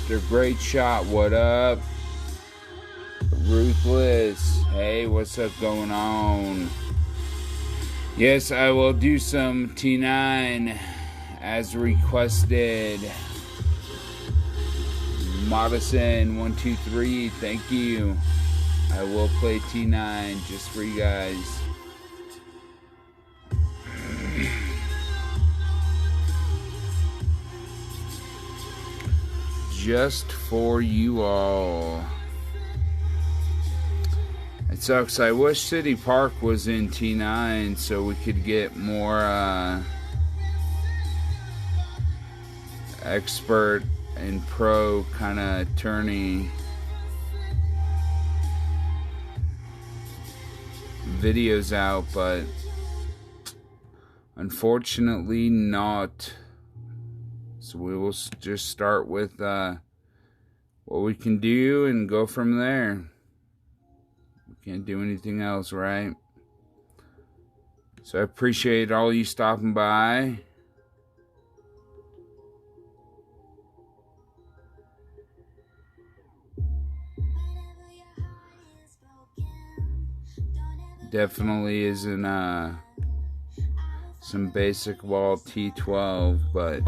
Mr. Great Shot, what up? Ruthless, hey, what's up going on? Yes, I will do some T9 as requested. Modison123, thank you. I will play T9 just for you guys. Just for you all. It sucks. I wish City Park was in T9 so we could get more expert and pro kind of tourney videos out, but unfortunately not. So we will just start with what we can do and go from there. We can't do anything else, right? So I appreciate all you stopping by. Definitely isn't some basic wall T12, but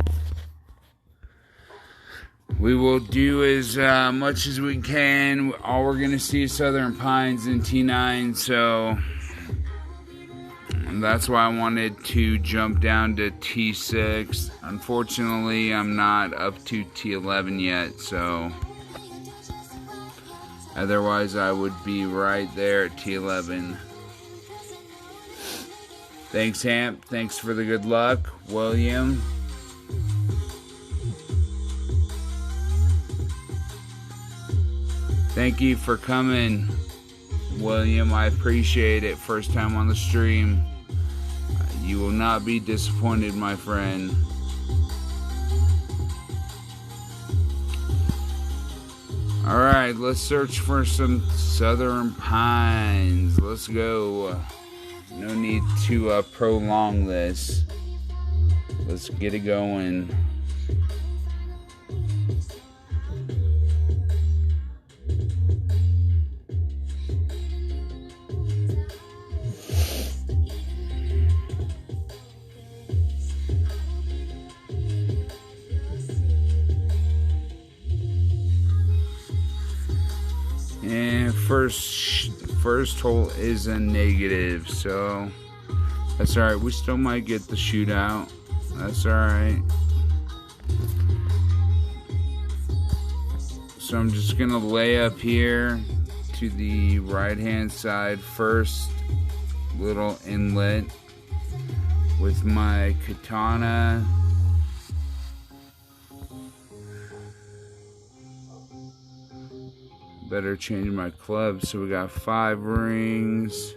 we will do as much as we can. All we're going to see is Southern Pines in T9, so that's why I wanted to jump down to T6. Unfortunately, I'm not up to T11 yet, so otherwise I would be right there at T11. Thanks, Hamp. Thanks for the good luck, William. Thank you for coming, William. I appreciate it. First time on the stream. You will not be disappointed, my friend. Alright, let's search for some Southern Pines. Let's go. No need to prolong this. Let's get it going. And first hole is a negative, so that's alright. We still might get the shootout. That's alright. So I'm just gonna lay up here to the right hand side first little inlet with my katana. Better change my club. So we got 5 rings.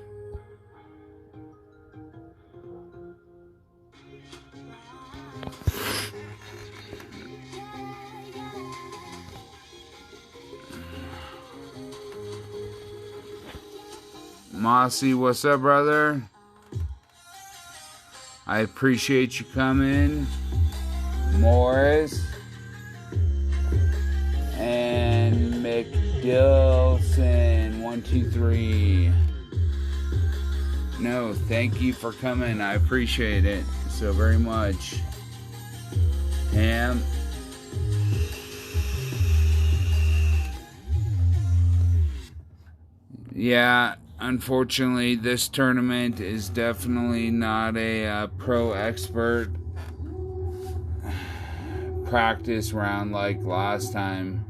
Mossy, what's up, brother? I appreciate you coming. Morris and McDilson 123. No, thank you for coming. I appreciate it so very much. Ham. Yeah, unfortunately, this tournament is definitely not a pro expert practice round like last time.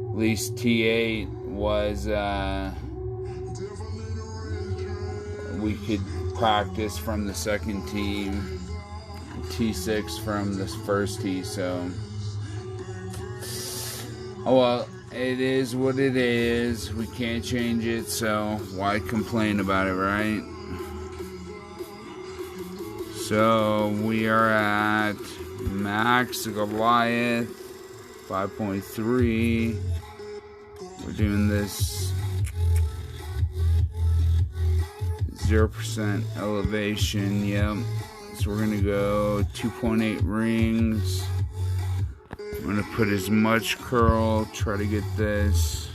At least T8 was, we could practice from the second team, T6 from the first tee, so. Oh well, it is what it is. We can't change it, so why complain about it, right? So we are at Max Goliath 5.3. We're doing this 0% elevation, yep. So we're gonna go 2.8 rings. I'm gonna put as much curl, try to get this.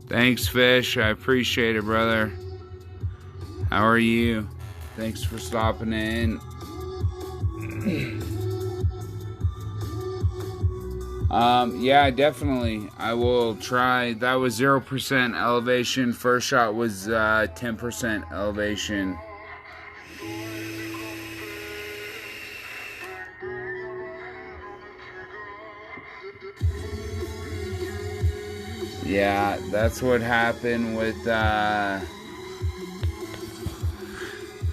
Thanks, Fish. I appreciate it, brother. How are you? Thanks for stopping in. Yeah, definitely. I will try. That was 0% elevation. First shot was 10% elevation. Yeah, that's what happened with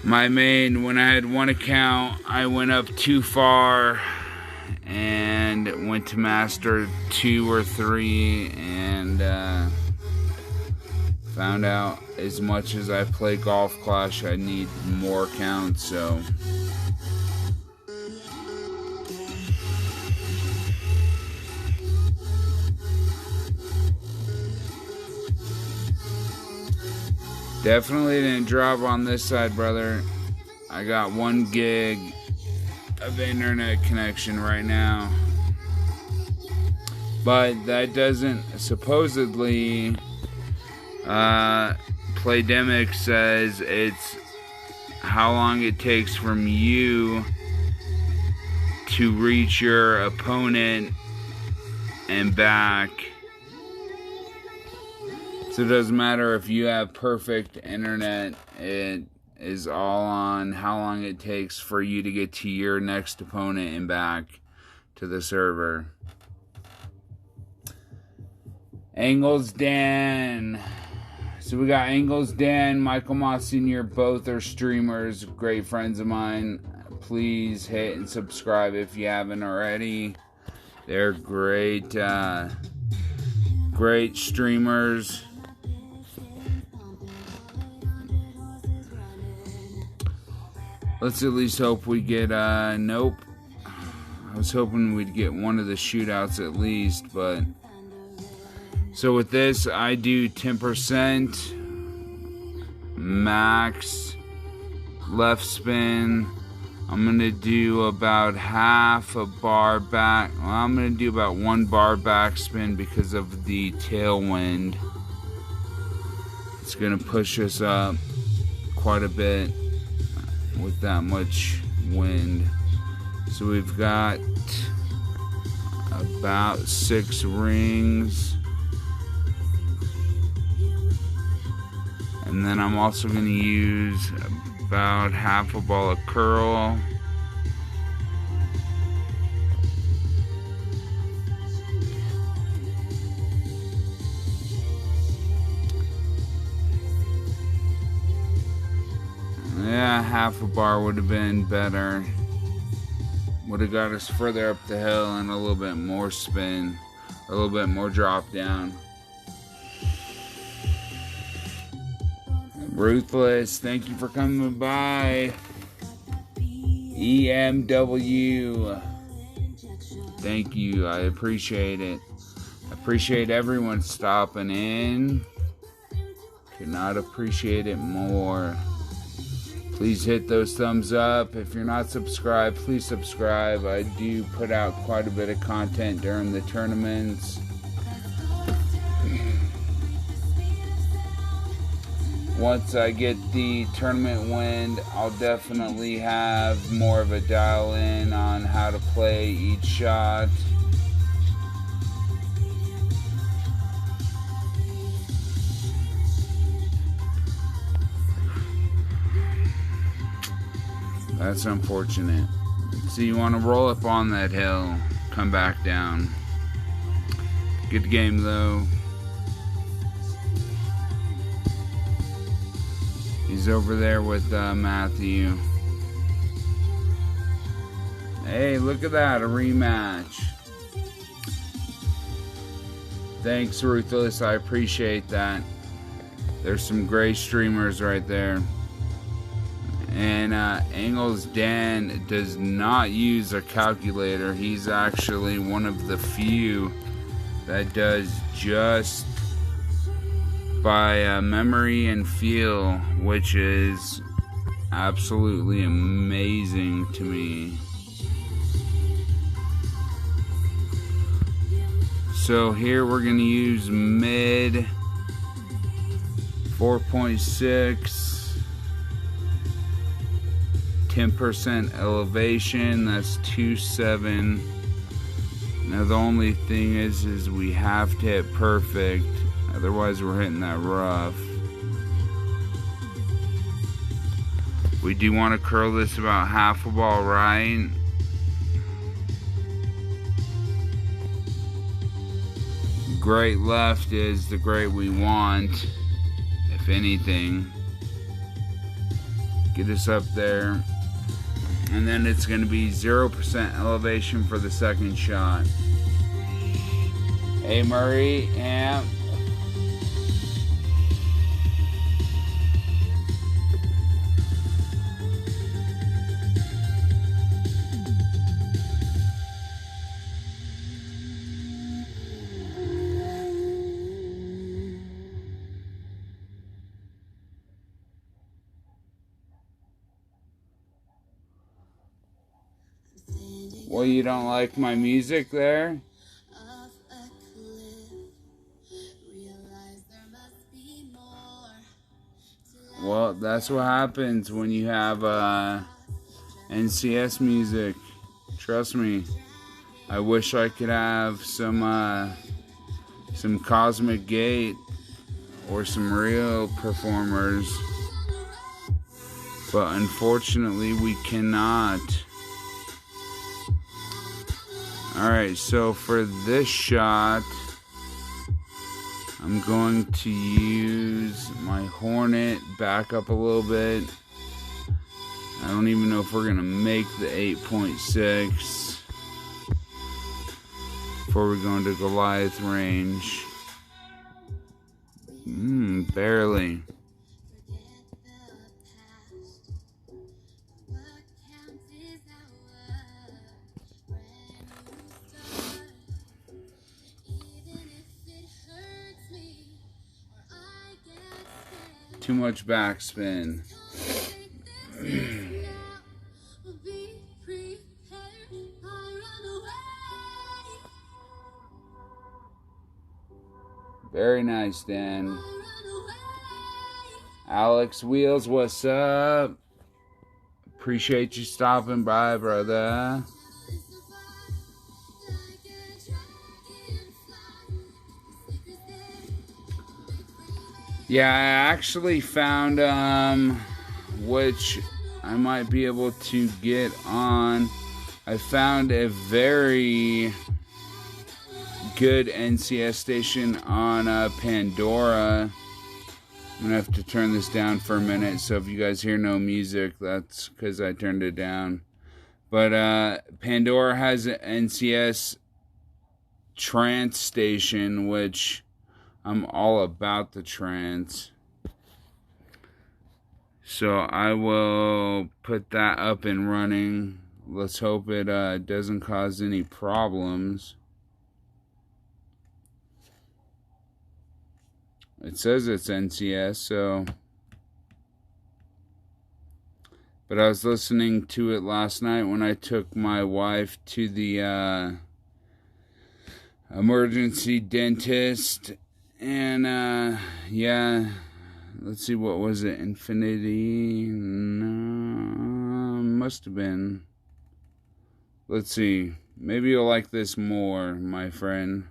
my main. When I had one account, I went up too far and went to master 2 or 3 and found out as much as I play Golf Clash, I need more accounts, so definitely didn't drop on this side, brother. I got 1 gig of internet connection right now. But that doesn't, supposedly, Playdemic says it's how long it takes from you to reach your opponent and back. So it doesn't matter if you have perfect internet, it is all on how long it takes for you to get to your next opponent and back to the server. Angles Dan. So we got Angles Dan, Michael Moss Sr., both are streamers, great friends of mine. Please hit and subscribe if you haven't already. They're great, great streamers. Let's at least hope we get, nope. I was hoping we'd get one of the shootouts at least, but. So with this, I do 10% max left spin. I'm going to do about half a bar back. Well, I'm going to do about 1 bar back spin because of the tailwind. It's going to push us up quite a bit with that much wind. So we've got about 6 rings. And then I'm also going to use about half a ball of curl. Yeah, half a bar would have been better. Would have got us further up the hill and a little bit more spin. A little bit more drop down. Ruthless, thank you for coming by. EMW, thank you, I appreciate it. I appreciate everyone stopping in. Could not appreciate it more. Please hit those thumbs up. If you're not subscribed, please subscribe. I do put out quite a bit of content during the tournaments. Once I get the tournament wind, I'll definitely have more of a dial in on how to play each shot. That's unfortunate. So you want to roll up on that hill, come back down. Good game though. He's over there with Matthew. Hey, look at that, a rematch. Thanks, Ruthless, I appreciate that. There's some great streamers right there. And Angles Dan does not use a calculator. He's actually one of the few that does just by memory and feel, which is absolutely amazing to me. So here we're going to use mid 4.6, 10% elevation, that's 2.7. Now the only thing is we have to hit perfect, otherwise we're hitting that rough. We do want to curl this about half a ball right. Great left is the great we want, if anything. Get us up there. And then it's going to be 0% elevation for the second shot. Hey Murray, amp. Well, you don't like my music there? Well, that's what happens when you have NCS music. Trust me. I wish I could have some Cosmic Gate or some real performers, but unfortunately we cannot. Alright, so for this shot, I'm going to use my Hornet back up a little bit. I don't even know if we're going to make the 8.6 before we go into Goliath range. Barely. Too much backspin. Very nice, Dan. Alex Wheels, what's up? Appreciate you stopping by, brother. Yeah, I actually found, which I might be able to get on. I found a very good NCS station on Pandora. I'm gonna have to turn this down for a minute, so if you guys hear no music, that's because I turned it down. But Pandora has an NCS trance station, which I'm all about the trance. So I will put that up and running. Let's hope it doesn't cause any problems. It says it's NCS, so. But I was listening to it last night when I took my wife to the emergency dentist. And, yeah, let's see, what was it? Infinity? No, must have been. Let's see. Maybe you'll like this more, my friend.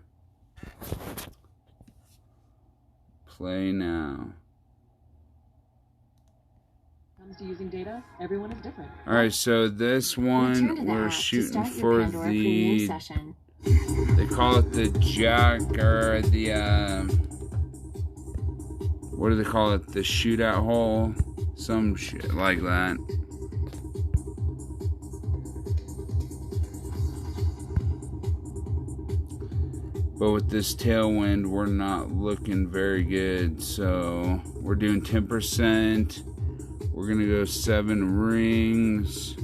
Play now. Comes to using data, everyone is different. Alright, so this one, we're shooting for the... They call it the jack, or the, what do they call it? The shootout hole? Some shit like that. But with this tailwind, we're not looking very good. So we're doing 10%. We're gonna go 7 rings.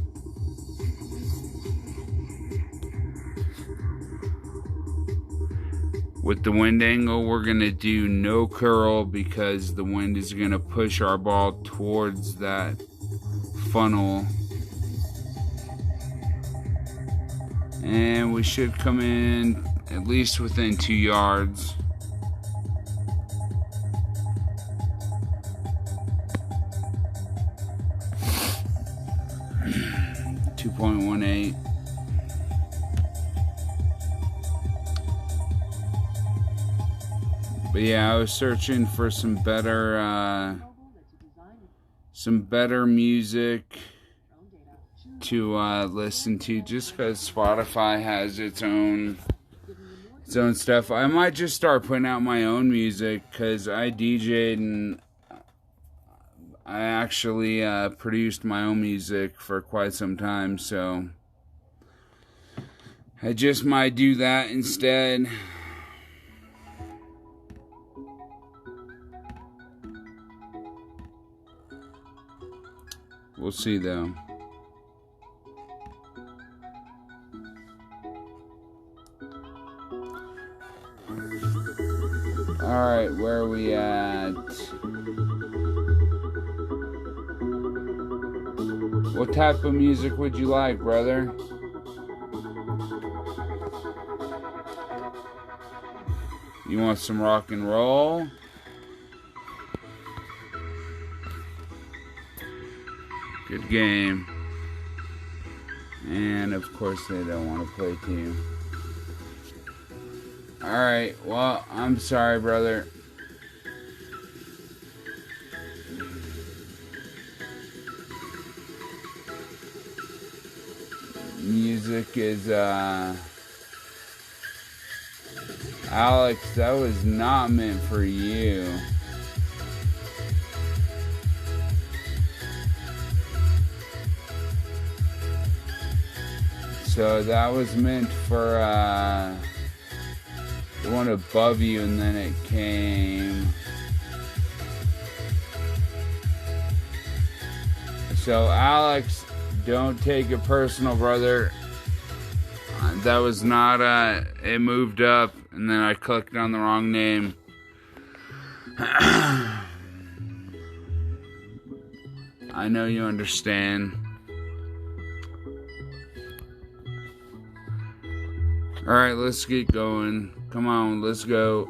With the wind angle, we're gonna do no curl because the wind is gonna push our ball towards that funnel. And we should come in at least within 2 yards. .18. But yeah, I was searching for some better music to listen to, just because Spotify has its own stuff. I might just start putting out my own music, because I DJ'd and I actually produced my own music for quite some time, so I just might do that instead. We'll see though. Alright, where are we at? What type of music would you like, brother? You want some rock and roll? Good game. And of course they don't want to play too. Alright, well, I'm sorry, brother. Music is, Alex, that was not meant for you. So that was meant for, the one above you, and then it came. So Alex, don't take it personal, brother. That was not it moved up and then I clicked on the wrong name. I know you understand. Alright, let's get going. Come on, let's go.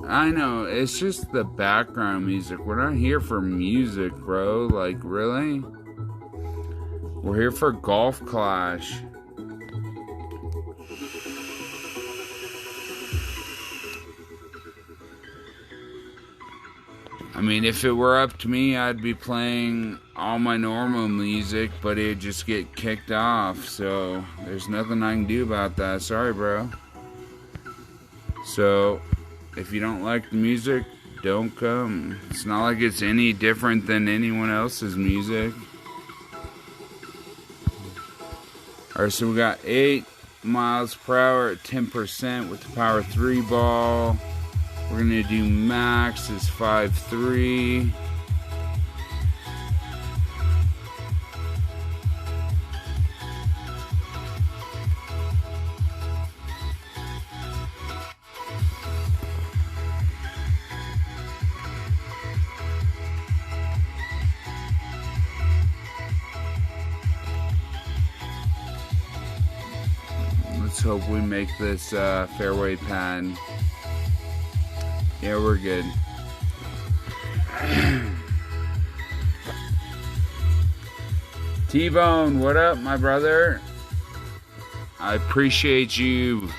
I know, it's just the background music. We're not here for music, bro. Like, really? We're here for Golf Clash. I mean, if it were up to me, I'd be playing all my normal music, but it'd just get kicked off. So, there's nothing I can do about that. Sorry, bro. So, if you don't like the music, don't come. It's not like it's any different than anyone else's music. Alright, so we got 8 miles per hour at 10% with the power 3 ball. We're going to do max is 5.3. Let's hope we make this fairway pad. Yeah, we're good. T-Bone, what up, my brother? I appreciate you.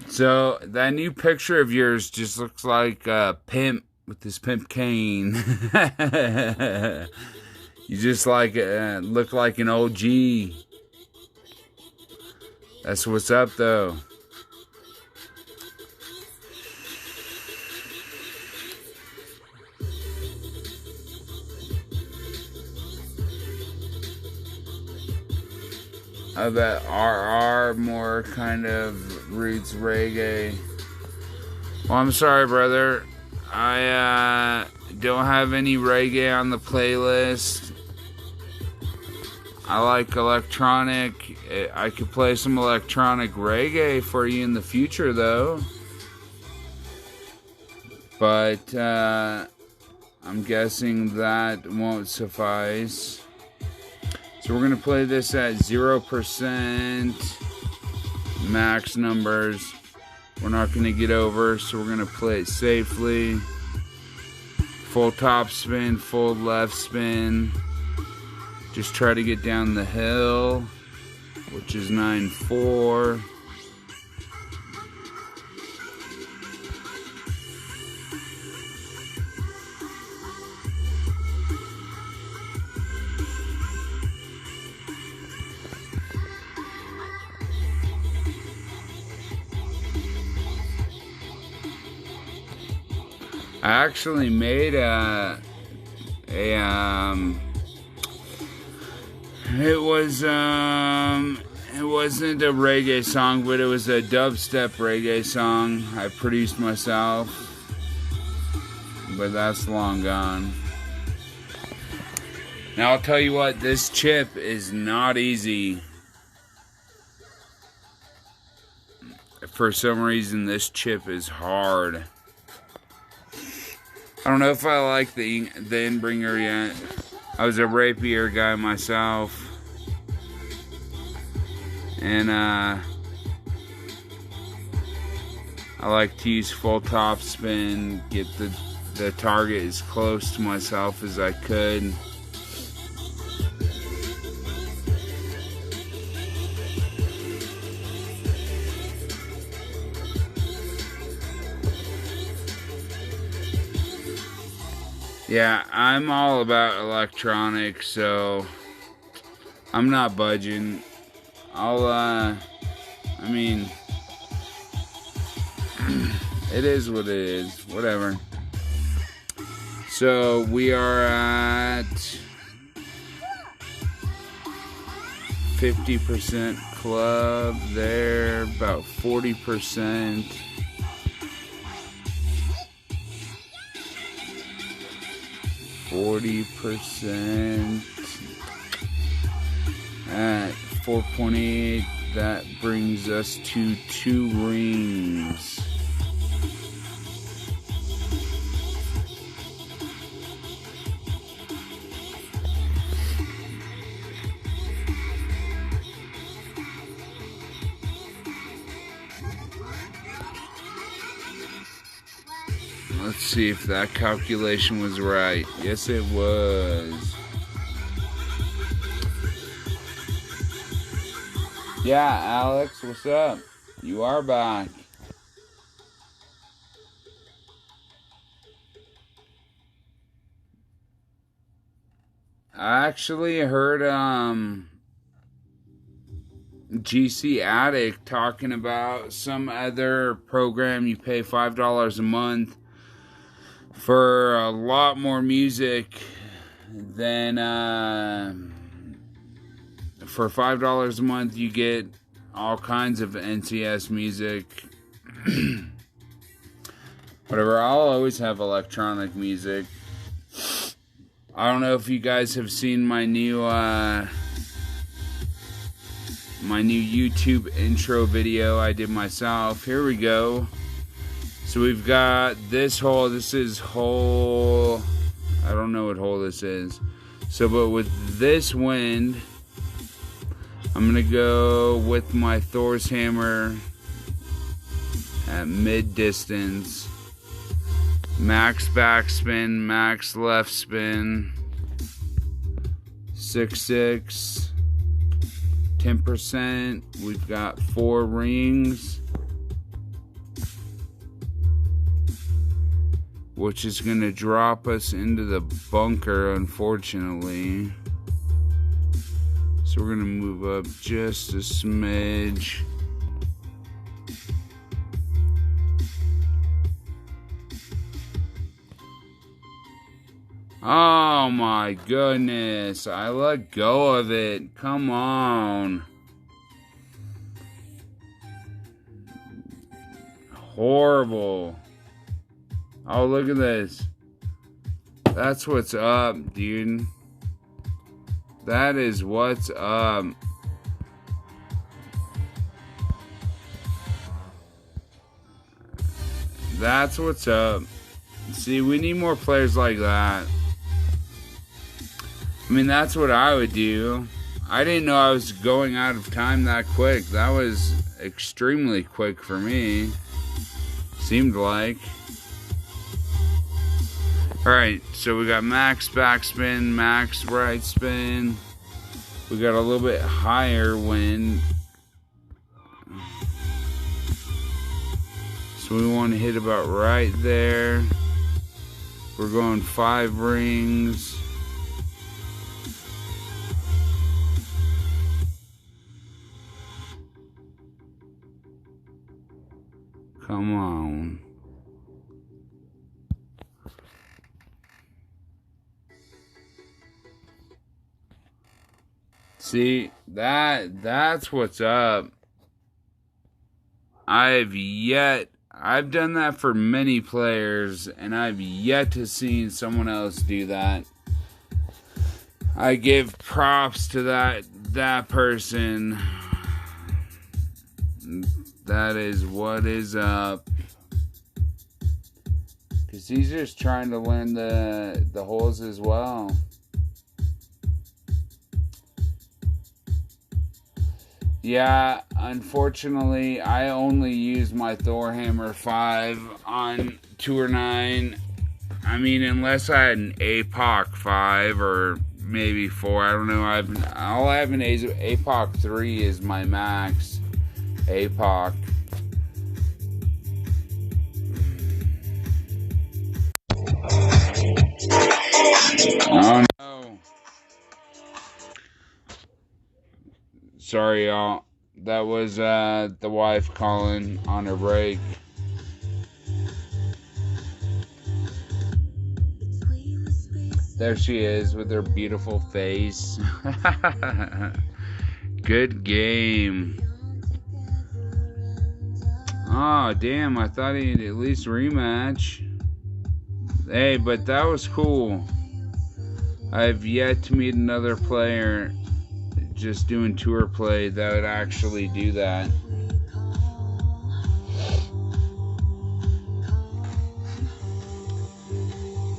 So, that new picture of yours just looks like a pimp with this pimp cane. You just like look like an OG. That's what's up, though. I bet RR more kind of roots reggae. Well, I'm sorry, brother. don't have any reggae on the playlist. I like electronic. I could play some electronic reggae for you in the future, though. But I'm guessing that won't suffice. So we're going to play this at 0% max numbers. We're not going to get over, so we're going to play it safely. Full top spin, full left spin. Just try to get down the hill, which is 9-4. I actually made it wasn't a reggae song, but it was a dubstep reggae song I produced myself, but that's long gone. Now I'll tell you what, this chip is not easy. For some reason, this chip is hard. I don't know if I like the Inbringer yet. I was a rapier guy myself. And I like to use full top spin, get the target as close to myself as I could. Yeah, I'm all about electronics, so I'm not budging. I mean, it is what it is, whatever. So we are at 50% club there, about 40%. At 4.8, that brings us to 2 rings. Let's see if that calculation was right. Yes, it was. Yeah, Alex, what's up? You are back. I actually heard GC Addict talking about some other program you pay $5 a month for a lot more music than for $5 a month you get all kinds of NCS music. Whatever, I'll always have electronic music. I don't know if you guys have seen my new YouTube intro video I did myself. Here we go. So we've got this hole. This is hole, I don't know what hole this is. So, but with this wind, I'm gonna go with my Thor's hammer at mid distance. Max backspin, max left spin. 6/6, 10%. We've got 4 rings, which is going to drop us into the bunker, unfortunately. So we're going to move up just a smidge. Oh my goodness, I let go of it. Come on. Horrible. Oh, look at this. That's what's up, dude. That is what's up. That's what's up. See, we need more players like that. I mean, that's what I would do. I didn't know I was going out of time that quick. That was extremely quick for me. Seemed like. Alright, so we got max backspin, max right spin. We got a little bit higher wind. So we want to hit about right there. We're going 5 rings. Come on. See, that's what's up. I've done that for many players, and I've yet to see someone else do that. I give props to that person. That is what is up. Because he's just trying to learn the holes as well. Yeah, unfortunately, I only use my Thor Hammer 5 on Tour 9. I mean, unless I had an APOC 5 or maybe 4. I don't know. All I have an APOC 3 is my max APOC. Oh no. Sorry, y'all. That was the wife calling on her break. There she is with her beautiful face. Good game. Oh, damn. I thought he'd at least rematch. Hey, but that was cool. I've yet to meet another player just doing tour play that would actually do that.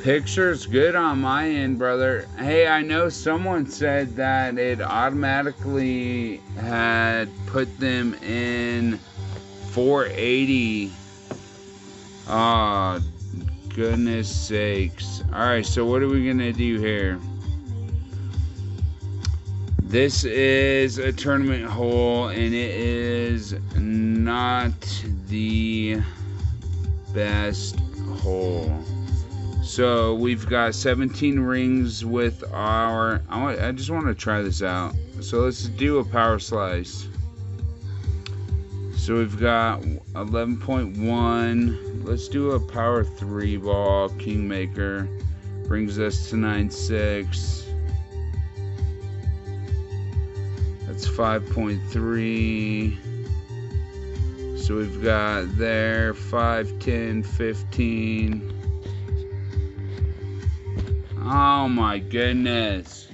Picture's good on my end, brother. Hey, I know someone said that it automatically had put them in 480. Oh, goodness sakes. Alright, so what are we gonna do here? This is a tournament hole, and it is not the best hole. So we've got 17 rings with our... I just want to try this out. So let's do a power slice. So we've got 11.1. Let's do a power 3 ball, Kingmaker. Brings us to 9.6. That's 5.3. So we've got there 5, 10, 15. Oh my goodness.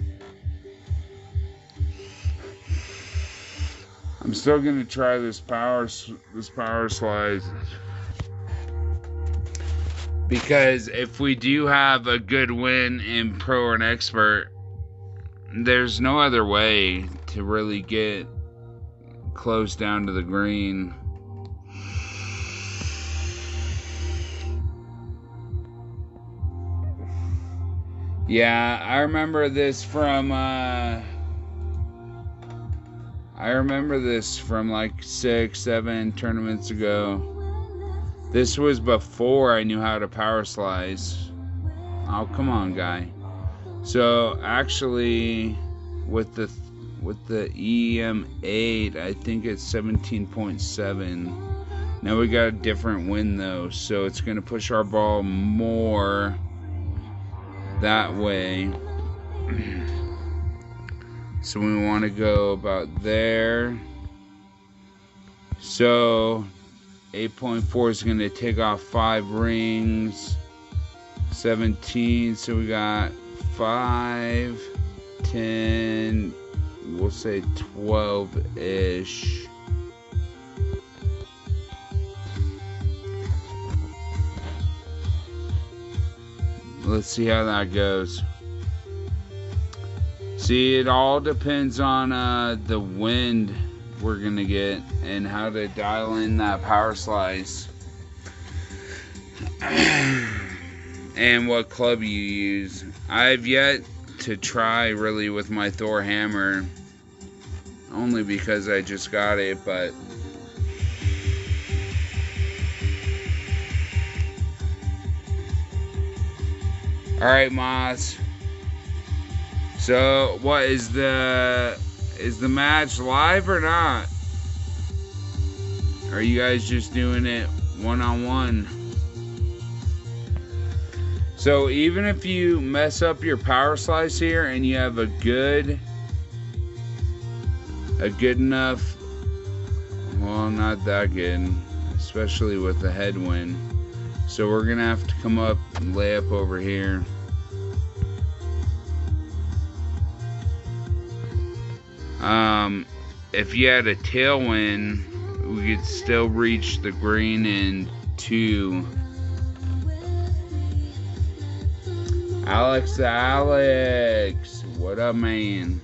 I'm still gonna try this power slide. Because if we do have a good win in pro or an expert, there's no other way to really get close down to the green. Yeah, I remember this from like 6, 7 tournaments ago. This was before I knew how to power slice. Oh, come on, guy. So actually, with the EM8, I think it's 17.7. Now we got a different wind though, so it's gonna push our ball more that way. So we want to go about there. So 8.4 is going to take off 5 rings. 17. So we got 5, 10, we'll say 12-ish. Let's see how that goes. See, it all depends on the wind we're gonna get and how to dial in that power slice. And what club you use. I've yet to try really with my Thor hammer, only because I just got it, but alright, Moss. So what is the match live or not? Are you guys just doing it one-on-one? So even if you mess up your power slice here and you have a good enough, well, not that good, especially with the headwind. So we're gonna have to come up and lay up over here. If you had a tailwind, we could still reach the green in 2. Alex, what up, man?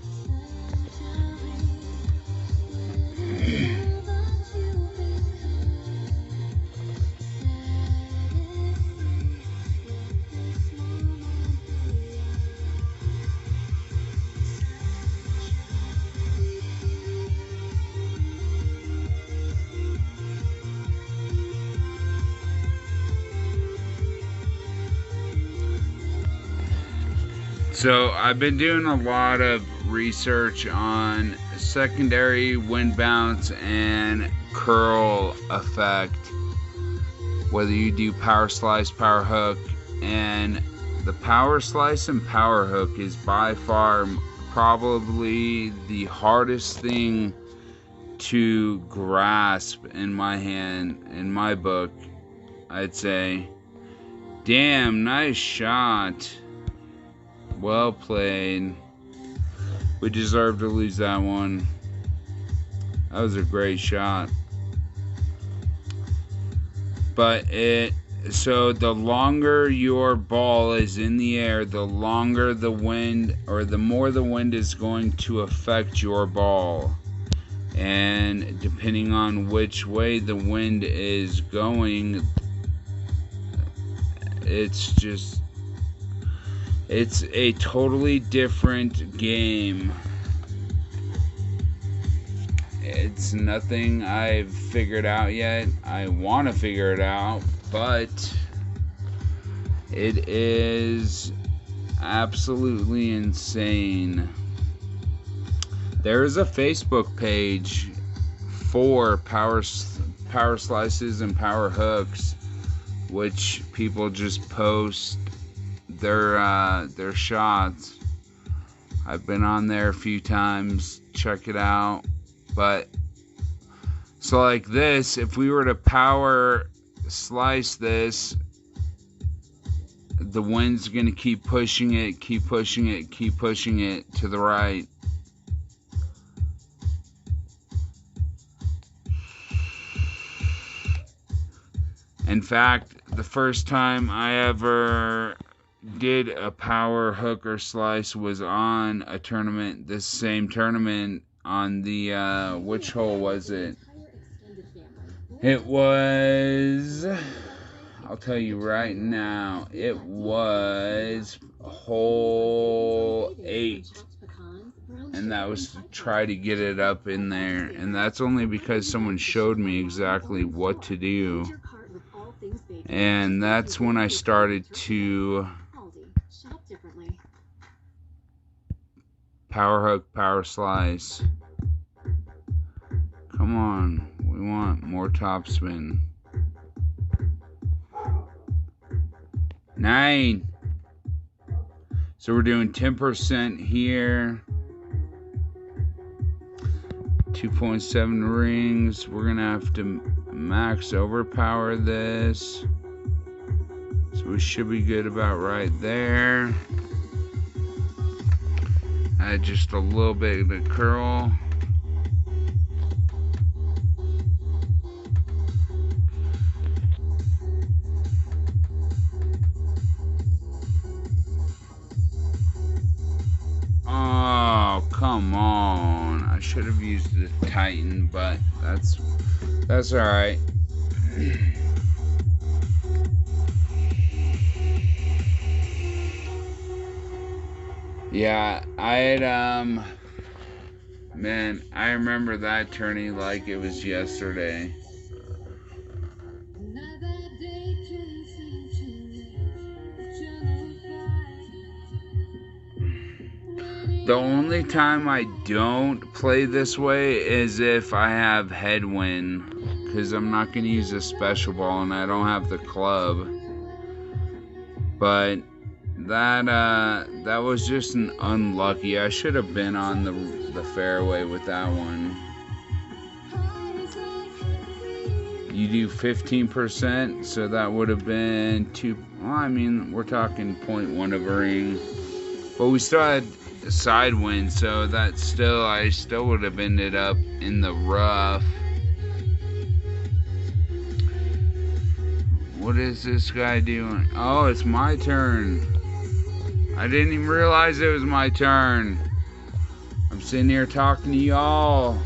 So I've been doing a lot of research on secondary wind bounce and curl effect, whether you do power slice, power hook, and the power slice and power hook is by far probably the hardest thing to grasp in my hand, in my book, I'd say. Damn, nice shot. Well played. We deserve to lose that one. That was a great shot. But so the longer your ball is in the air, the longer the wind, or the more the wind is going to affect your ball. And depending on which way the wind is going, it's a totally different game. It's nothing I've figured out yet. I want to figure it out, but it is absolutely insane. There is a Facebook page for power slices and power hooks, which people just post their shots. I've been on there a few times. Check it out. But so like this, if we were to power slice this, the wind's gonna keep pushing it to the right. In fact, the first time I ever did a power hook or slice was on a tournament, this same tournament on the, which hole was it? It was, I'll tell you right now, it was hole 8. And that was to try to get it up in there. And that's only because someone showed me exactly what to do. And that's when I started to power hook, power slice. Come on, we want more topspin. 9. So we're doing 10% here. 2.7 rings. We're gonna have to max overpower this. So So we should be good about right there. Add just a little bit of the curl. Oh, come on. I should have used the Titan, but that's all right. Yeah, I had, man, I remember that turning like it was yesterday. The only time I don't play this way is if I have headwind, because I'm not going to use a special ball and I don't have the club. But that was just an unlucky. I should have been on the fairway with that one. You do 15%, so that would have been well, I mean, we're talking 0.1 of a ring. But we still had a side wind, so I still would have ended up in the rough. What is this guy doing? Oh, it's my turn. I didn't even realize it was my turn. I'm sitting here talking to y'all.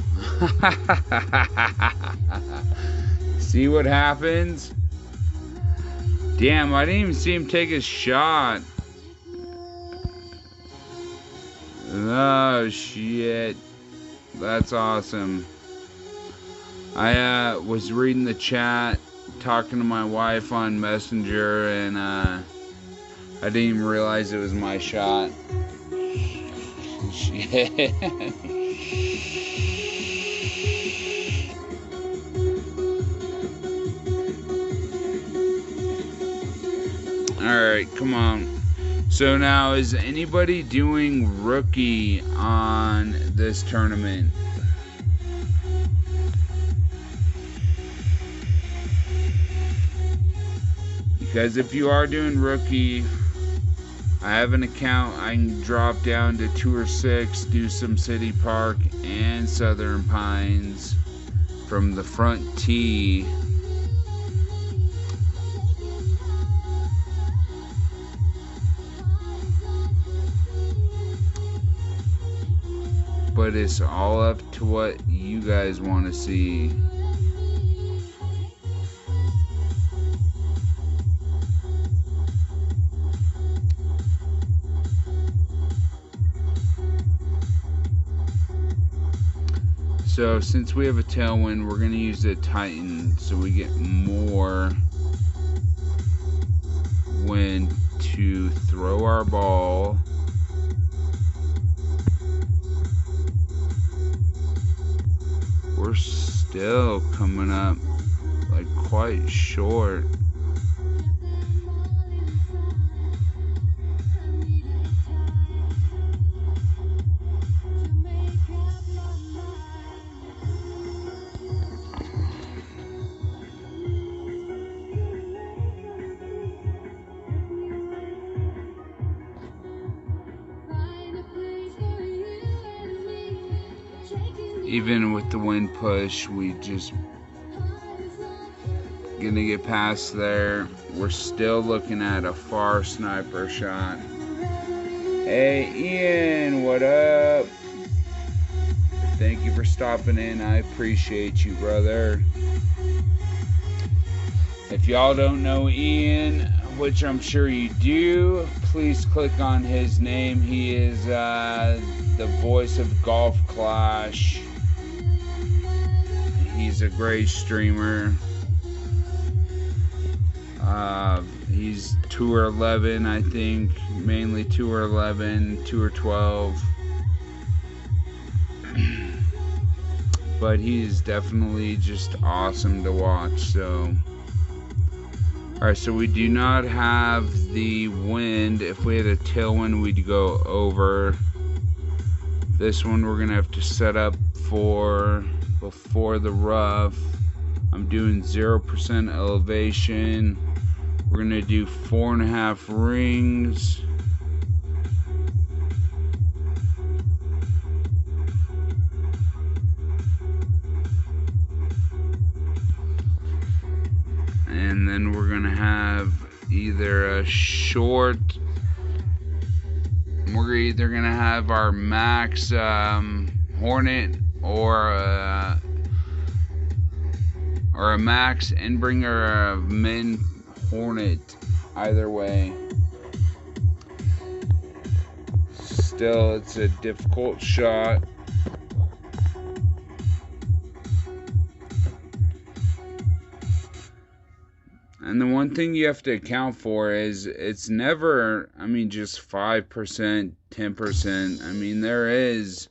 See what happens? Damn, I didn't even see him take his shot. Oh, shit. That's awesome. I was reading the chat, talking to my wife on Messenger, and I didn't even realize it was my shot. Shit. Alright, come on. So now, is anybody doing rookie on this tournament? Because if you are doing rookie, I have an account. I can drop down to Tour 6, do some City Park and Southern Pines from the front tee. But it's all up to what you guys want to see. So since we have a tailwind, we're going to use the Titan so we get more wind to throw our ball. We're still coming up like quite short. Even with the wind push, we just gonna get past there. We're still looking at a far sniper shot. Hey Ian, what up? Thank you for stopping in. I appreciate you, brother. If y'all don't know Ian, which I'm sure you do, please click on his name. He is the voice of Golf Clash. He's a great streamer. He's Tour 11, I think. Mainly Tour 11, Tour 12. But he's definitely just awesome to watch. So, alright, so we do not have the wind. If we had a tailwind, we'd go over. This one we're going to have to set up for before the rough. I'm doing 0% elevation. We're gonna do 4.5 rings. And then we're gonna have either a short, we're either gonna have our max Hornet or a max Endbringer or a min Hornet. Either way, still it's a difficult shot. And the one thing you have to account for is it's never, I mean, just 5%, 10%. I mean, there is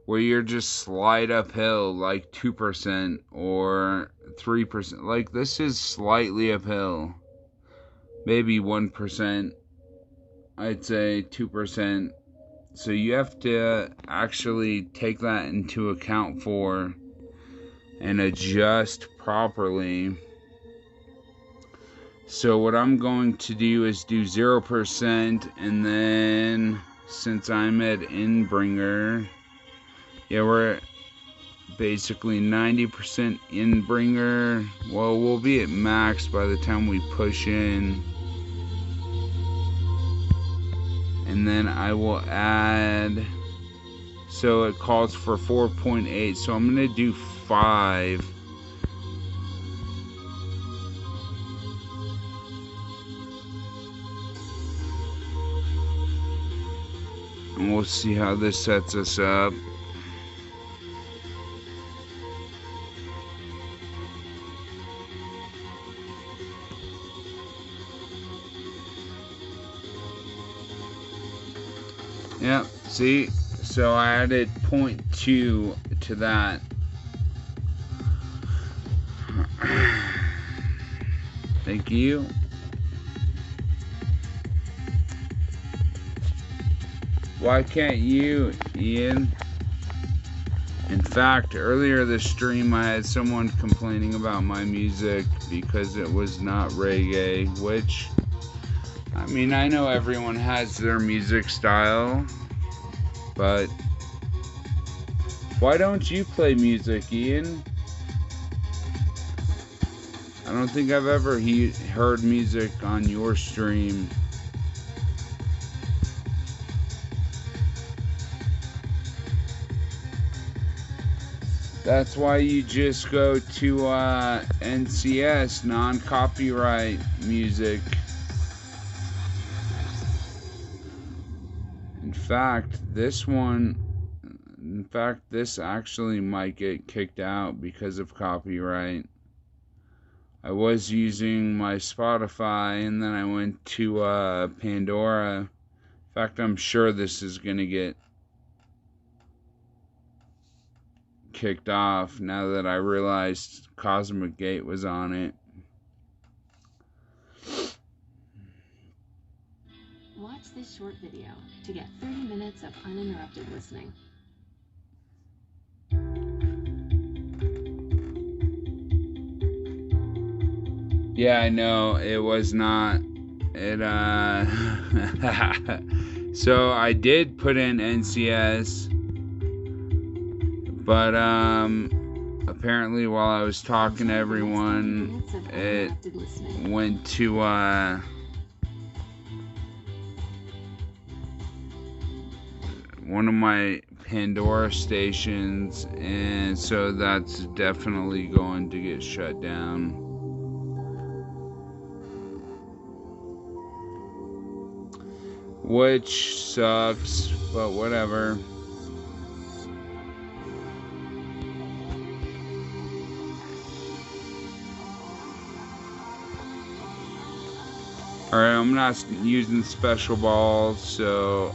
where you're just slide uphill like 2% or 3%. Like, this is slightly uphill. Maybe 1%. I'd say 2%. So you have to actually take that into account for and adjust properly. So what I'm going to do is do 0%, and then since I'm at Endbringer, yeah, we're at basically 90% Endbringer. Well, we'll be at max by the time we push in. And then I will add, so it calls for 4.8, so I'm going to do 5. And we'll see how this sets us up. Yep, see? So I added 0.2 to that. Thank you. Why can't you, Ian? In fact, earlier this stream I had someone complaining about my music because it was not reggae, which, I mean, I know everyone has their music style, but why don't you play music, Ian? I don't think I've ever heard music on your stream. That's why you just go to NCS, non-copyright music. In fact, this actually might get kicked out because of copyright. I was using my Spotify and then I went to Pandora. In fact, I'm sure this is gonna get kicked off now that I realized Cosmic Gate was on it. Watch this short video to get 30 minutes of uninterrupted listening. Yeah, I know, it was not. So I did put in NCS, but apparently while I was talking to everyone, it went to one of my Pandora stations, and so that's definitely going to get shut down. Which sucks, but whatever. Alright, I'm not using special balls, so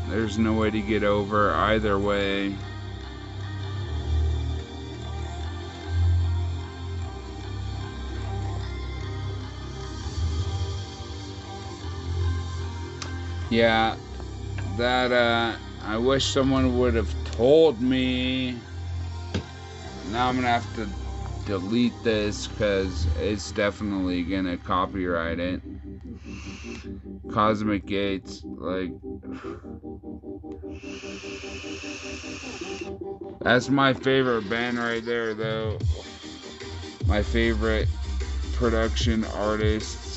there's no way to get over either way. Yeah, that, I wish someone would have told me. Now I'm gonna have to delete this because it's definitely gonna copyright it. Cosmic Gates, like, that's my favorite band right there, though. My favorite production artists.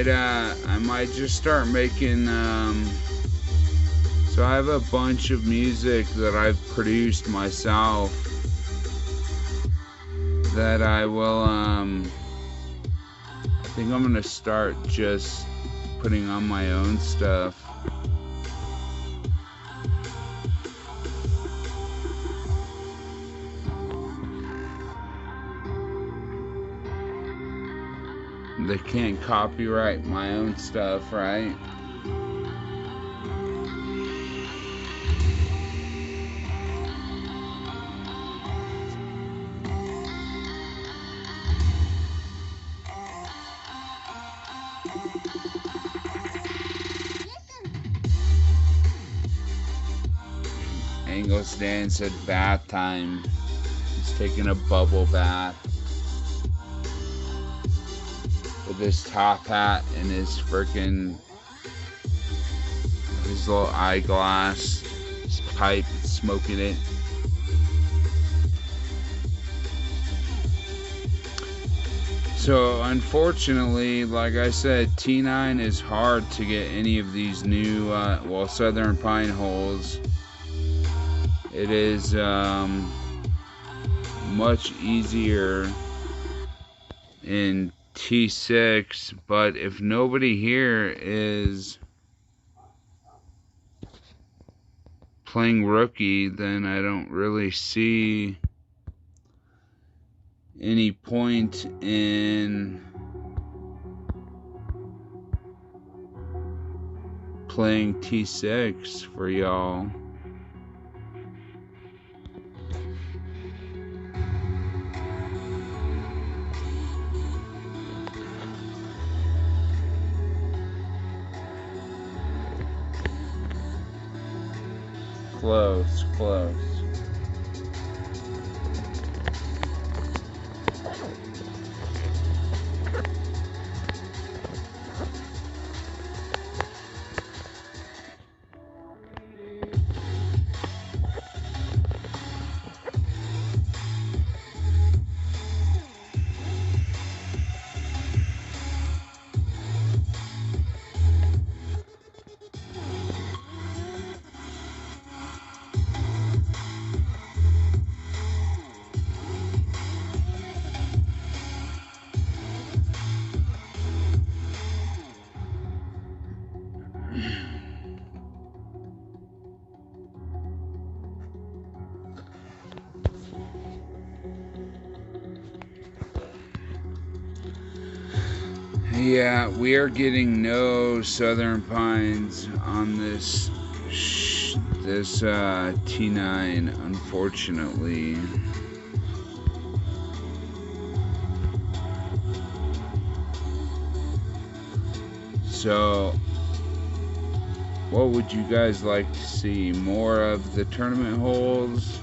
I might just start making, so I have a bunch of music that I've produced myself that I will, I think I'm gonna start just putting on my own stuff. They can't copyright my own stuff, right? Angles Dan said bath time. He's taking a bubble bath with his top hat and his freaking, his little eyeglass, his pipe, smoking it. So unfortunately, like I said, T9 is hard to get any of these new, well, Southern Pine holes. It is much easier in T6, but if nobody here is playing rookie, then I don't really see any point in playing T6 for y'all. Close, close. Yeah, we are getting no Southern Pines on this T9, unfortunately. So, what would you guys like to see? More of the tournament holes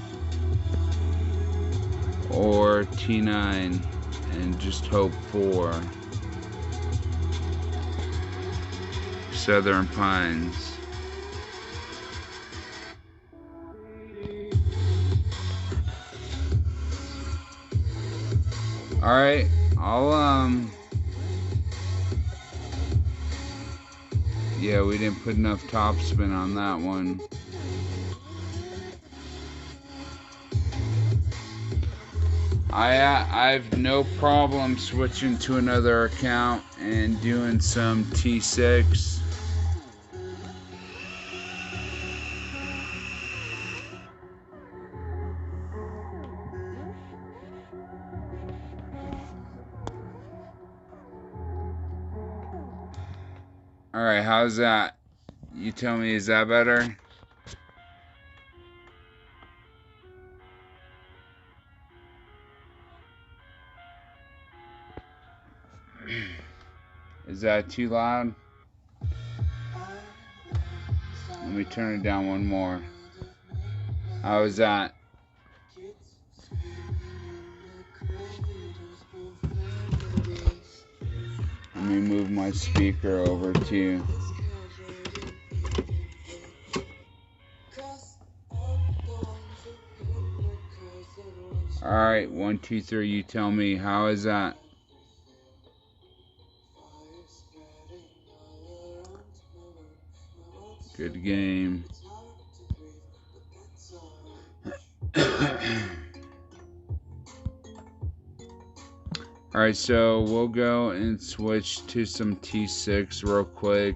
or T9 and just hope for Southern Pines? Alright, yeah, we didn't put enough topspin on that one. I've no problem switching to another account and doing some T6. Alright, how's that? You tell me, is that better? Is that too loud? Let me turn it down one more. How is that? Let me move my speaker over too. Alright, 1, 2, 3, you tell me. How is that? Good game. Alright, so we'll go and switch to some T6 real quick.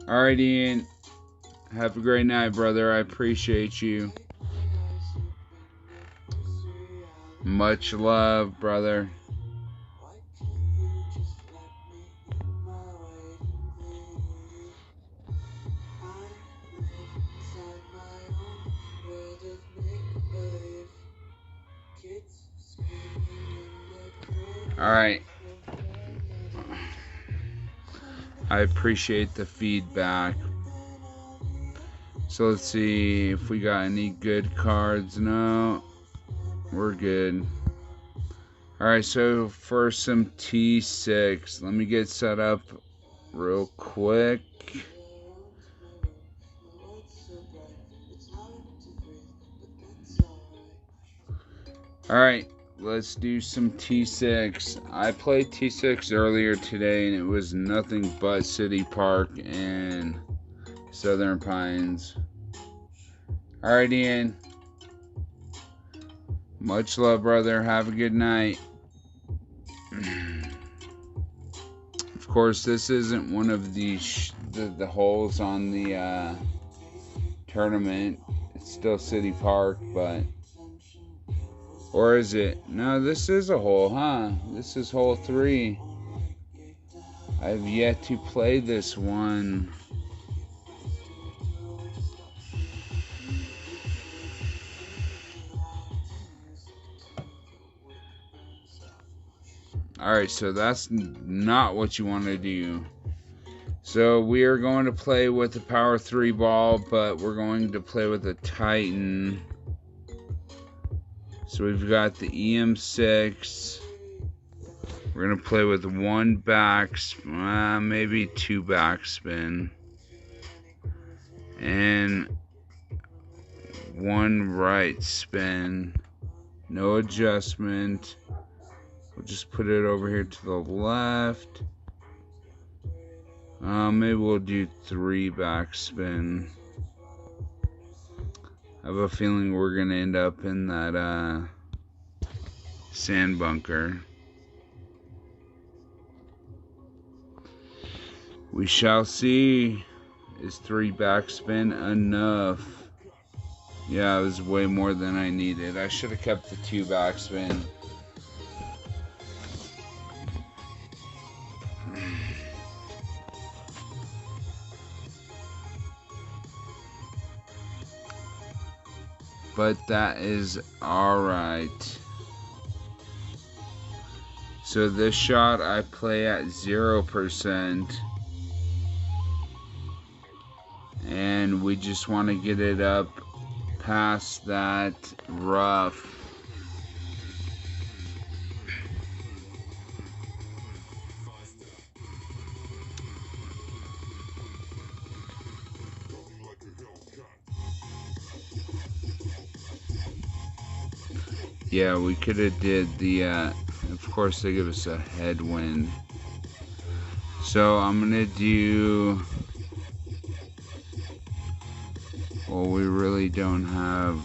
Alright, Ian. Have a great night, brother. I appreciate you. Much love, brother. Alright. I appreciate the feedback. So let's see if we got any good cards. No, we're good. Alright, so for some T6, let me get set up real quick. Alright, let's do some T6. I played T6 earlier today and it was nothing but City Park and Southern Pines. Alright, Ian. Much love, brother. Have a good night. Of course, this isn't one of the holes on the tournament. It's still City Park, but... Or is it? No, this is a hole, huh? This is hole 3. I've yet to play this one. Alright, so that's not what you want to do. So we are going to play with the Power 3 ball, but we're going to play with a Titan. So we've got the EM6. We're going to play with 1 backspin, maybe 2 backspin. And 1 right spin. No adjustment. We'll just put it over here to the left. Maybe we'll do 3 backspin. I have a feeling we're going to end up in that sand bunker. We shall see. Is 3 backspin enough? Yeah, it was way more than I needed. I should have kept the 2 backspin. But that is alright. So this shot I play at 0%. And we just want to get it up past that rough. Yeah, we could have did the, of course they give us a headwind. So I'm going to do, well, we really don't have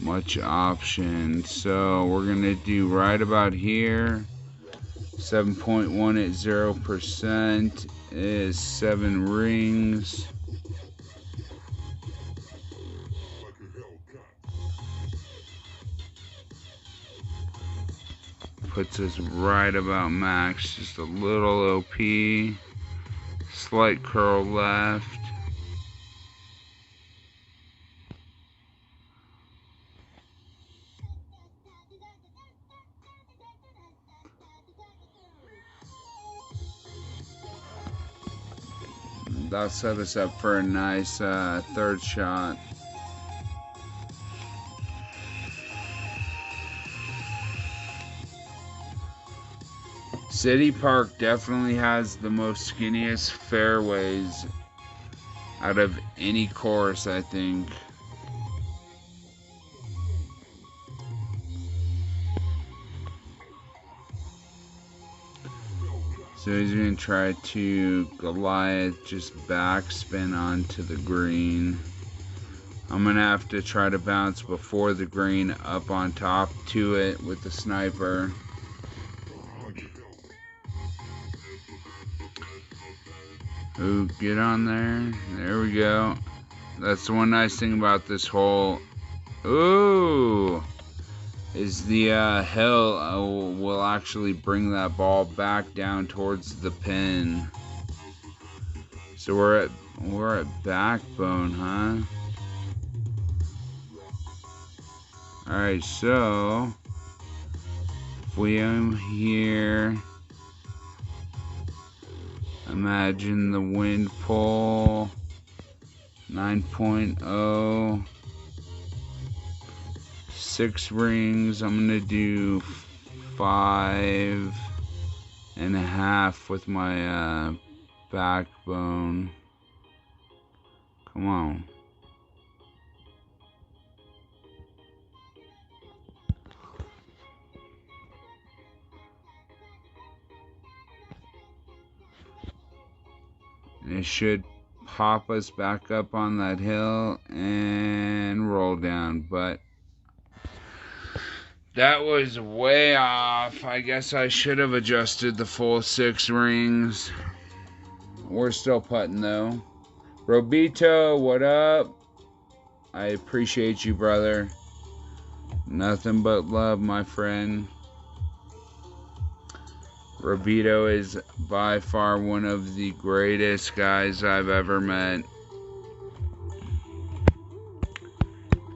much option. So we're going to do right about here. 7.1 at 0% is 7 rings. Puts us right about max, just a little OP, slight curl left. that'll set us up for a nice third shot. City Park definitely has the most skinniest fairways out of any course, I think. So he's going to try to Goliath just backspin onto the green. I'm going to have to try to bounce before the green up on top to it with the sniper. Ooh, get on there. There we go. That's the one nice thing about this hole. Ooh! Is the hill will actually bring that ball back down towards the pin. So we're at backbone, huh? Alright, so if we aim here, imagine the wind pull 9.0, 6 rings. I'm gonna do 5.5 with my backbone. Come on. It should pop us back up on that hill and roll down, but that was way off. I guess I should have adjusted the full 6 rings. We're still putting though. Robito, what up? I appreciate you, brother. Nothing but love, my friend. Robito is by far one of the greatest guys I've ever met.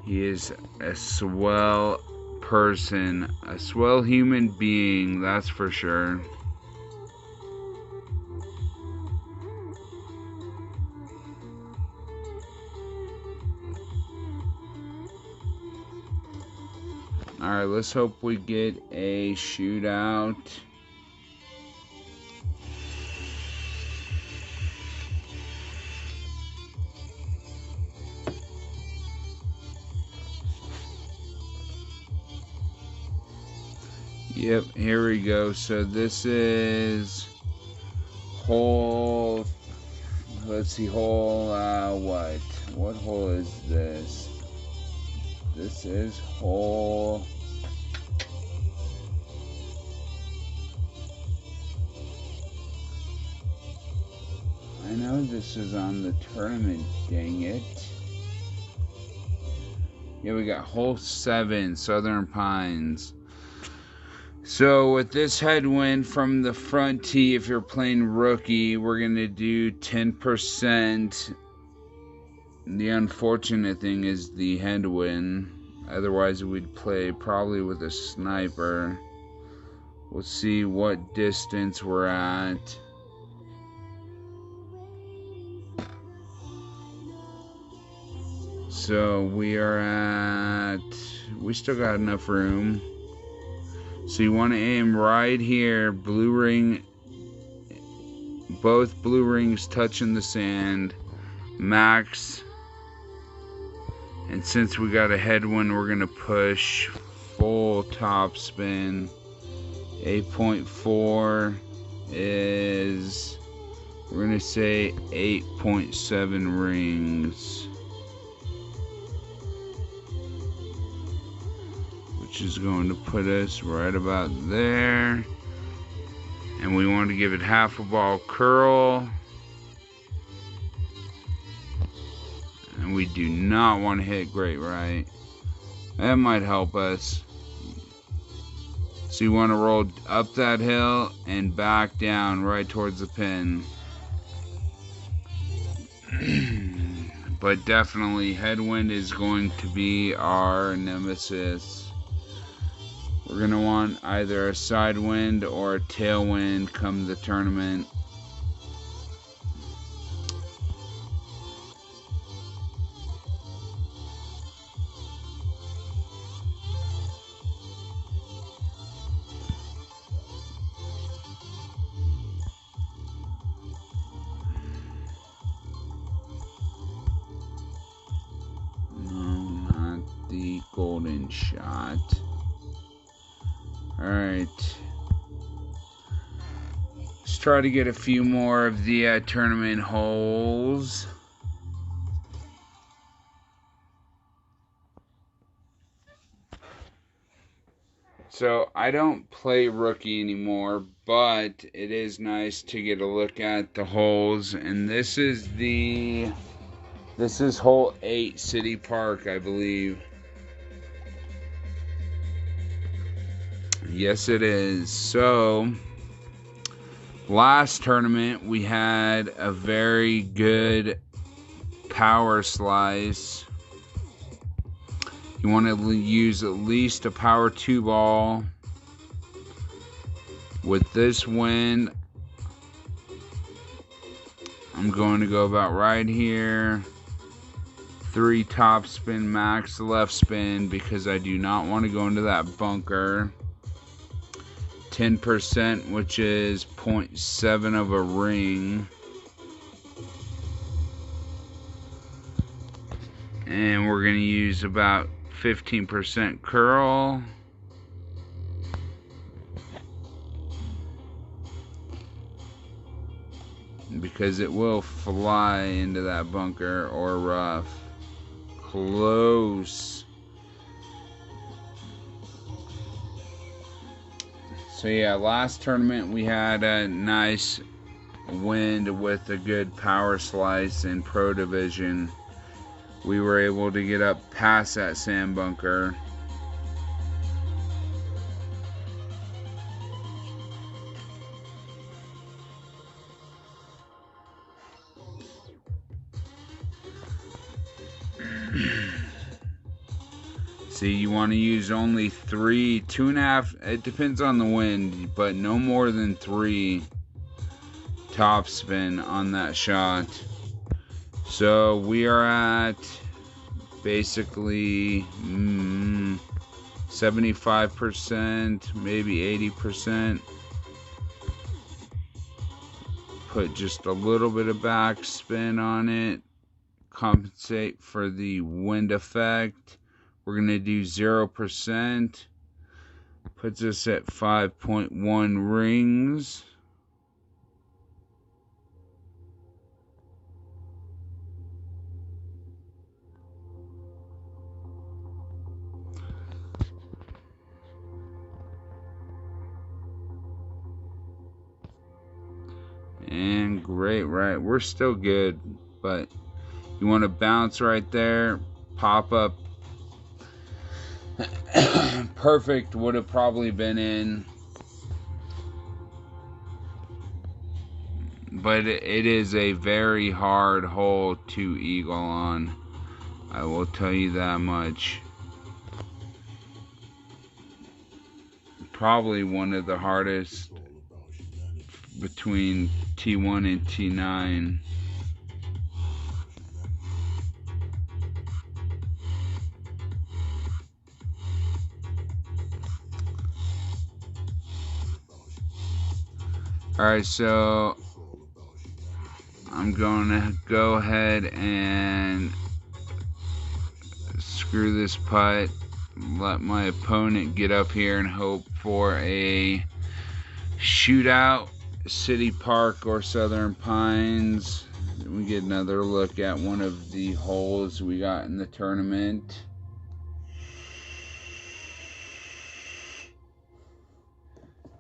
He is a swell person, a swell human being, that's for sure. Alright, let's hope we get a shootout. Yep, here we go. So this is hole, let's see, hole, what hole is this? This is hole, I know this is on the tournament, dang it. Yeah, we got hole 7, Southern Pines. So with this headwind from the front tee, if you're playing rookie, we're going to do 10%. The unfortunate thing is the headwind. Otherwise we'd play probably with a sniper. We'll see what distance we're at. So we still got enough room. So you want to aim right here, blue ring, both blue rings touching the sand, max. And since we got a headwind, we're going to push full top spin. 8.4 is, we're going to say 8.7 rings. Which is going to put us right about there. And we want to give it half a ball curl. And we do not want to hit great right. That might help us. So you want to roll up that hill and back down right towards the pin. But definitely headwind is going to be our nemesis. We're going to want either a side wind or a tailwind come the tournament. elite golden shot. Alright. Let's try to get a few more of the tournament holes. So I don't play rookie anymore, but it is nice to get a look at the holes. And this is hole 8, City Park, I believe. Yes, it is. So last tournament we had a very good power slice. You want to use at least a power 2 ball. With this wind, I'm going to go about right here. 3 top spin, max left spin, because I do not want to go into that bunker. 10%, which is 0.7 of a ring. And we're going to use about 15% curl. Because it will fly into that bunker or rough. Close. So yeah, last tournament we had a nice wind with a good power slice in Pro Division. We were able to get up past that sand bunker. See, you want to use only 3, 2.5, it depends on the wind, but no more than 3 top spin on that shot. So we are at basically 75%, maybe 80%. Put just a little bit of backspin on it, compensate for the wind effect. We're going to do 0%. Puts us at 5.1 rings. And great, right? We're still good, but you want to bounce right there, pop up. Perfect would have probably been in, but it is a very hard hole to eagle on. I will tell you that much. Probably one of the hardest between T1 and T9. Alright, so I'm going to go ahead and screw this putt, let my opponent get up here and hope for a shootout, City Park or Southern Pines. We get another look at one of the holes we got in the tournament.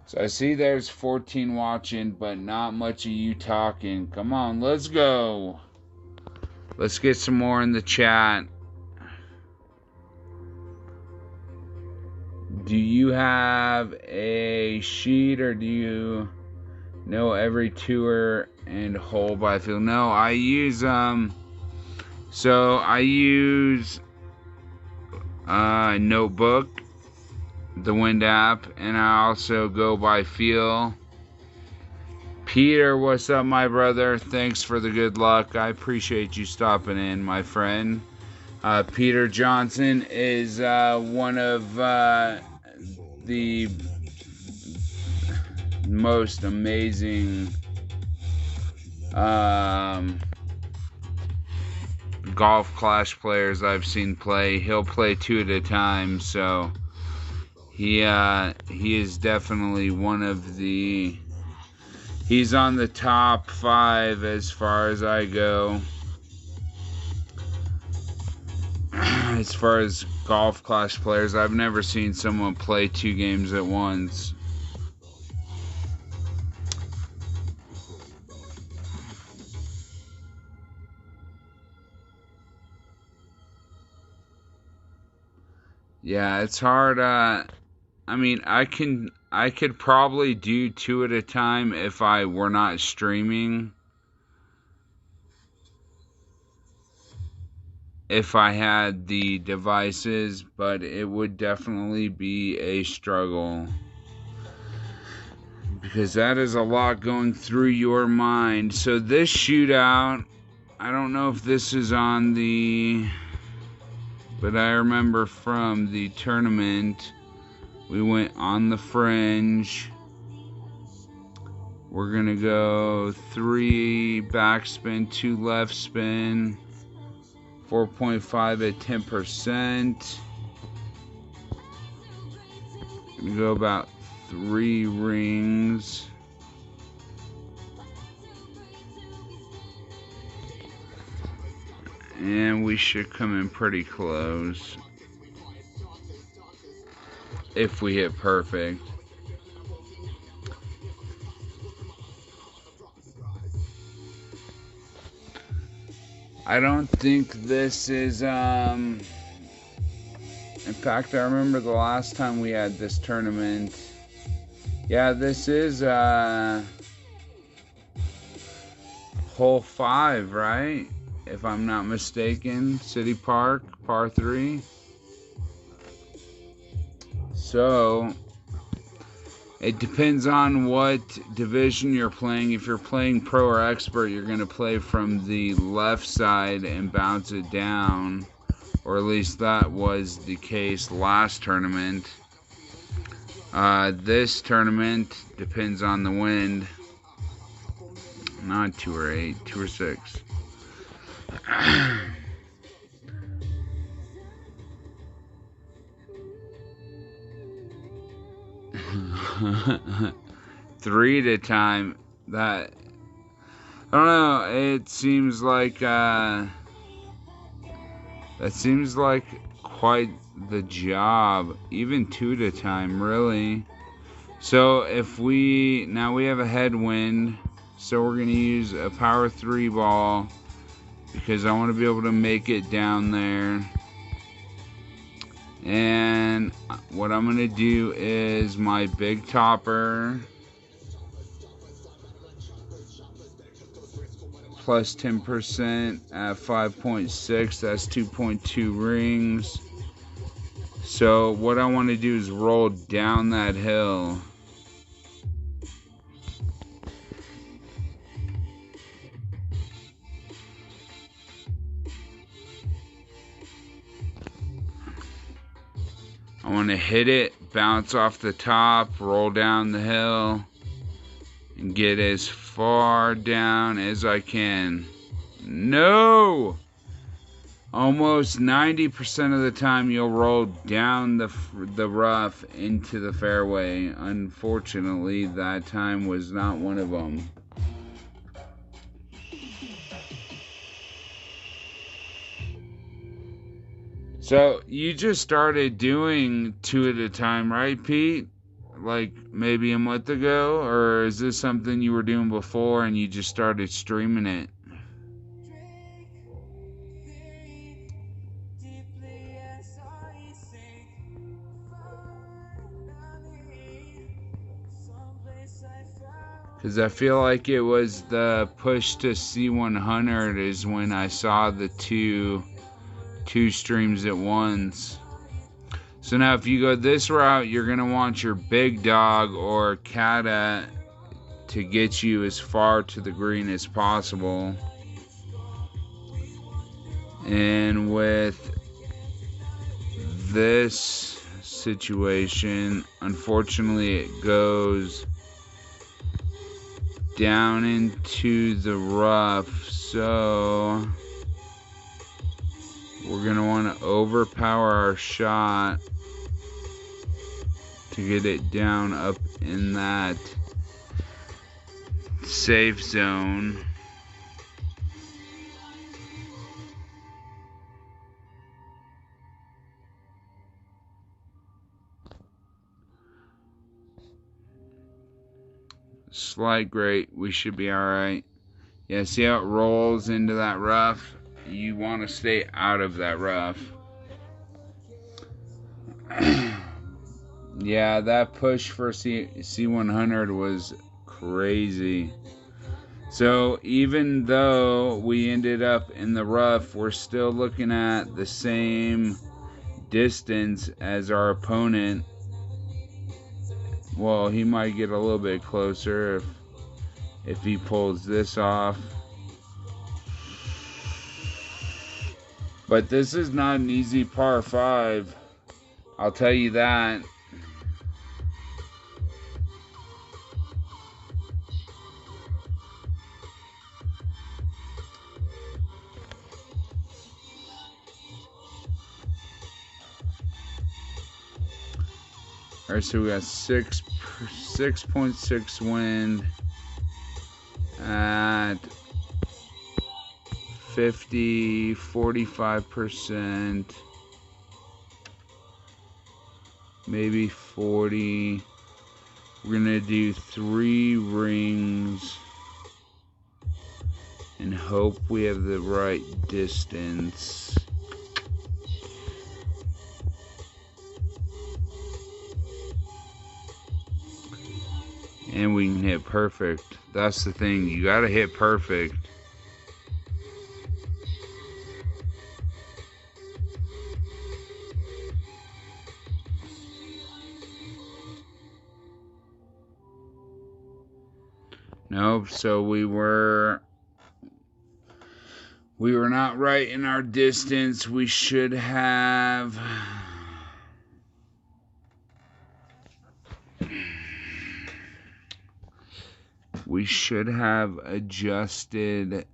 So I see there's 14 watching, but not much of you talking. Come on, let's go. Let's get some more in the chat. Do you have a sheet, or do you know every tour and hole by feel? No, I use Notebook, the Wind app, and I also go by feel. Peter, what's up, my brother? Thanks for the good luck. I appreciate you stopping in, my friend. Peter Johnson is one of the most amazing Golf Clash players I've seen play. He'll play 2 at a time, so he is definitely one of the... He's on the top 5 as far as I go. As far as Golf Clash players, I've never seen someone play 2 games at once. Yeah, it's hard. I mean, I could probably do 2 at a time if I were not streaming. If I had the devices, but it would definitely be a struggle. Because that is a lot going through your mind. So this shootout, I don't know if this is on the... But I remember from the tournament, we went on the fringe. We're going to go 3 backspin, 2 left spin, 4.5 at 10%. Going to go about 3 rings. And we should come in pretty close if we hit perfect. I don't think this is, in fact, I remember the last time we had this tournament. Yeah, this is, hole 5, right? If I'm not mistaken, City Park, par 3. So, it depends on what division you're playing. If you're playing pro or expert, you're going to play from the left side and bounce it down. Or at least that was the case last tournament. This tournament depends on the wind. Not 2 or 8, 2 or 6. 3 at a time. That, I don't know. It seems like that seems like quite the job. Even 2 at a time, really. So if now we have a headwind, so we're gonna use a power 3 ball. Because I want to be able to make it down there. And what I'm going to do is my big topper plus 10% at 5.6. That's 2.2 rings. So what I want to do is roll down that hill. I want to hit it, bounce off the top, roll down the hill, and get as far down as I can. No! Almost 90% of the time you'll roll down the rough into the fairway. Unfortunately, that time was not one of them. So, you just started doing 2 at a time, right, Pete? Like, maybe a month ago? Or is this something you were doing before and you just started streaming it? Because I feel like it was the push to C100 is when I saw the two streams at once. So now if you go this route, you're going to want your big dog or Kata to get you as far to the green as possible. And with this situation, unfortunately it goes down into the rough, so we're going to want to overpower our shot to get it down up in that safe zone. Slight grate, we should be alright. Yeah, see how it rolls into that rough? You want to stay out of that rough. Yeah, that push for C100 was crazy. So even though we ended up in the rough, we're still looking at the same distance as our opponent. Well, he might get a little bit closer if he pulls this off. But this is not an easy par 5. I'll tell you that. Alright, so we got 6.6 wind at 45%, maybe 40. We're gonna do 3 rings and hope we have the right distance. And we can hit perfect. That's the thing. You gotta hit perfect. Nope. So we were not right in our distance. We should have. We should have adjusted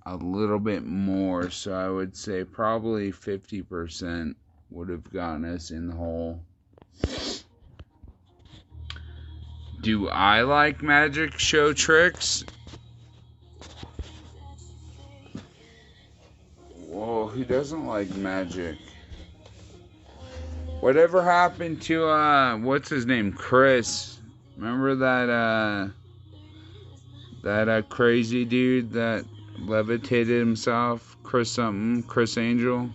a little bit more, so I would say probably 50% would have gotten us in the hole. Do I like magic show tricks? Whoa, who doesn't like magic? Whatever happened to, what's his name? Chris. Remember that crazy dude that levitated himself? Chris something, Chris Angel.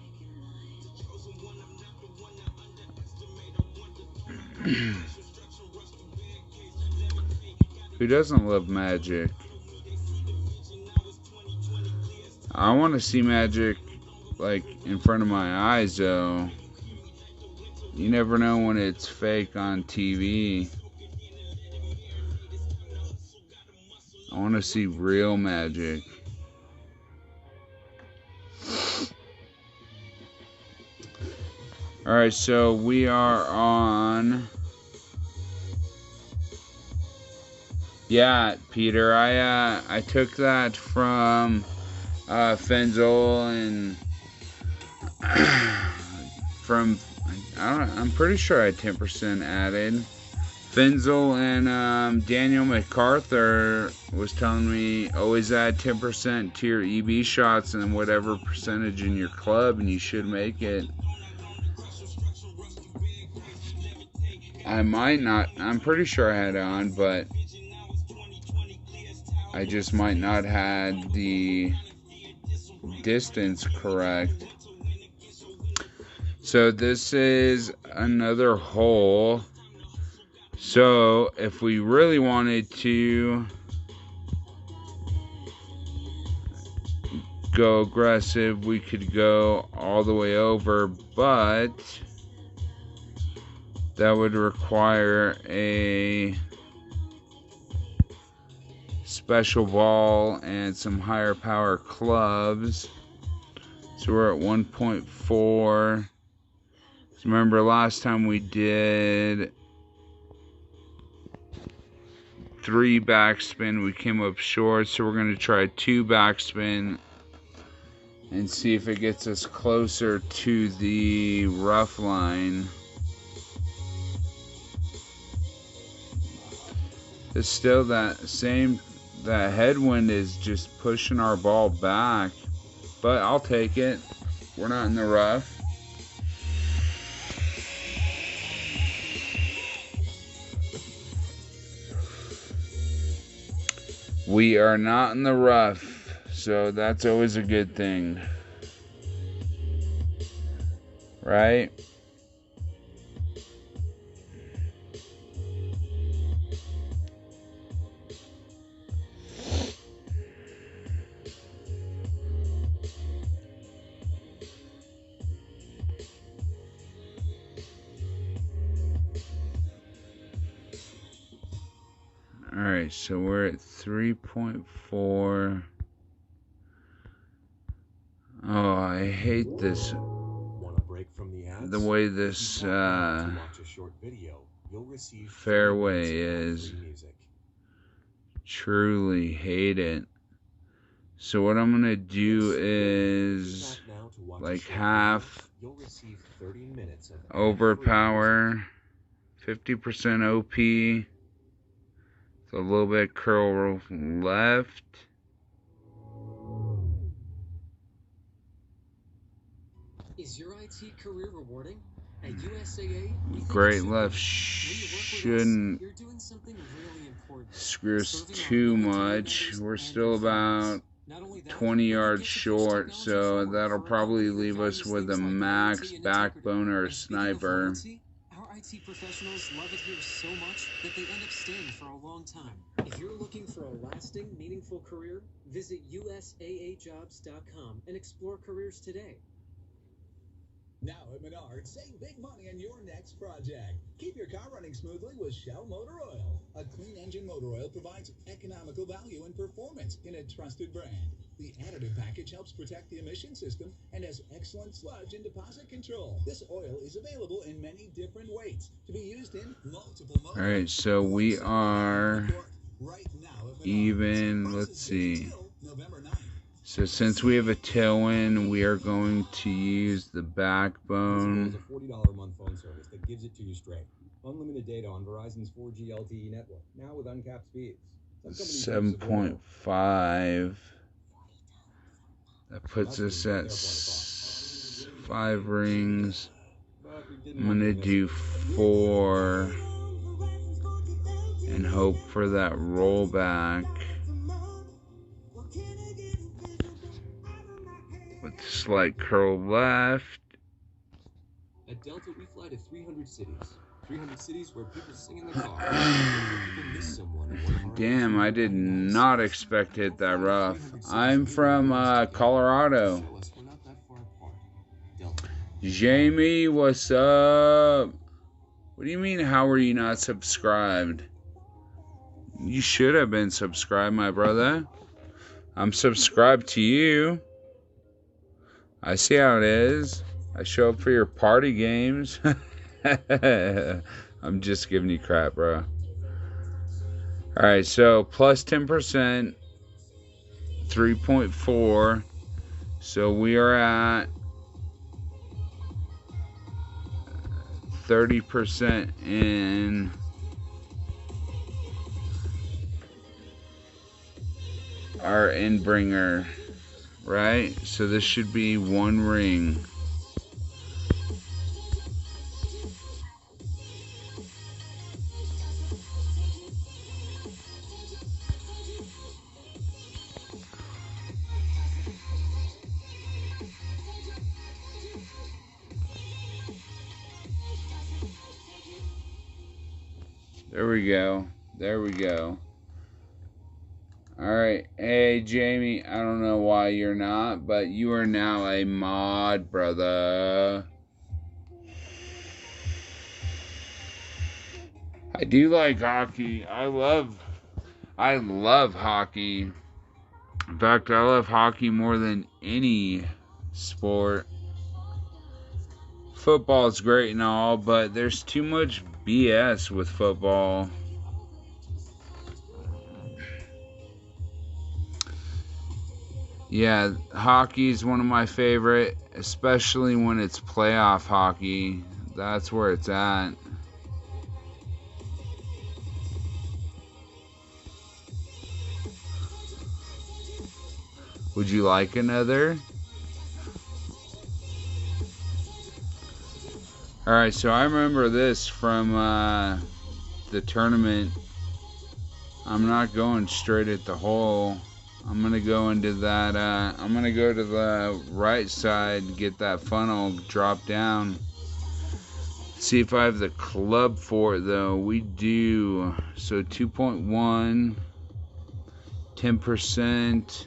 Who doesn't love magic? I want to see magic like in front of my eyes though. You never know when it's fake on TV. I want to see real magic. Alright, so we are on. Yeah, Peter, I took that from Fenzel and from I'm pretty sure I had 10% added. Fenzel and Daniel MacArthur was telling me always add 10% to your EB shots and whatever percentage in your club, and you should make it. I might not. I'm pretty sure I had it on, but I just might not had the distance correct. So this is another hole. So if we really wanted to go aggressive, we could go all the way over, but that would require a special ball and some higher power clubs. So we're at 1.4. So remember last time we did 3 backspin, we came up short, so we're going to try 2 backspin and see if it gets us closer to the rough line. It's still that headwind is just pushing our ball back, but I'll take it. We're not in the rough. We are not in the rough, so that's always a good thing, right? Alright, so we're at 3.4. Oh, I hate this. The way this fairway is. Truly hate it. So what I'm gonna do is like half overpower, 50% OP. So a little bit curl left. Is your IT career rewarding? At USAA, Great left shouldn't screw us too much. We're still about 20 yards short, so that'll probably leave us with a max backbone or a sniper. IT professionals love it here so much that they end up staying for a long time. If you're looking for a lasting, meaningful career, visit USAAjobs.com and explore careers today. Now at Menards, save big money on your next project. Keep your car running smoothly with Shell Motor Oil. A clean engine motor oil provides economical value and performance in a trusted brand. The additive package helps protect the emission system and has excellent sludge and deposit control. This oil is available in many different weights to be used in multiple modes. Alright, so we are even, let's see. So since we have a tailwind, we are going to use the backbone. It's a $40 a month phone service that gives it to you straight. Unlimited data on Verizon's 4G LTE network, now with uncapped speeds. 7.5. That puts us at 5 rings. I'm gonna do 4 and hope for that rollback. With a slight curl left. At Delta, we fly to 300 cities. 300 cities where people sing in the car. Damn, I did not expect to hit that rough. I'm from Colorado. Jamie, what's up? What do you mean, how are you not subscribed? You should have been subscribed, my brother. I'm subscribed to you. I see how it is. I show up for your party games. I'm just giving you crap, bro. Alright, so plus 10%, 3.4. So we are at 30% in our Endbringer, right? So this should be 1 ring. There we go. There we go. Alright. Hey, Jamie. I don't know why you're not, but you are now a mod, brother. I do like hockey. I love hockey. In fact, I love hockey more than any sport. Football's great and all, but there's too much BS with football. Yeah, hockey is one of my favorite, especially when it's playoff hockey. That's where it's at. Would you like another? Alright, so I remember this from the tournament. I'm not going straight at the hole. I'm going to go into that, I'm going to go to the right side, get that funnel, drop down. See if I have the club for it, though. We do. So 2.1, 10%.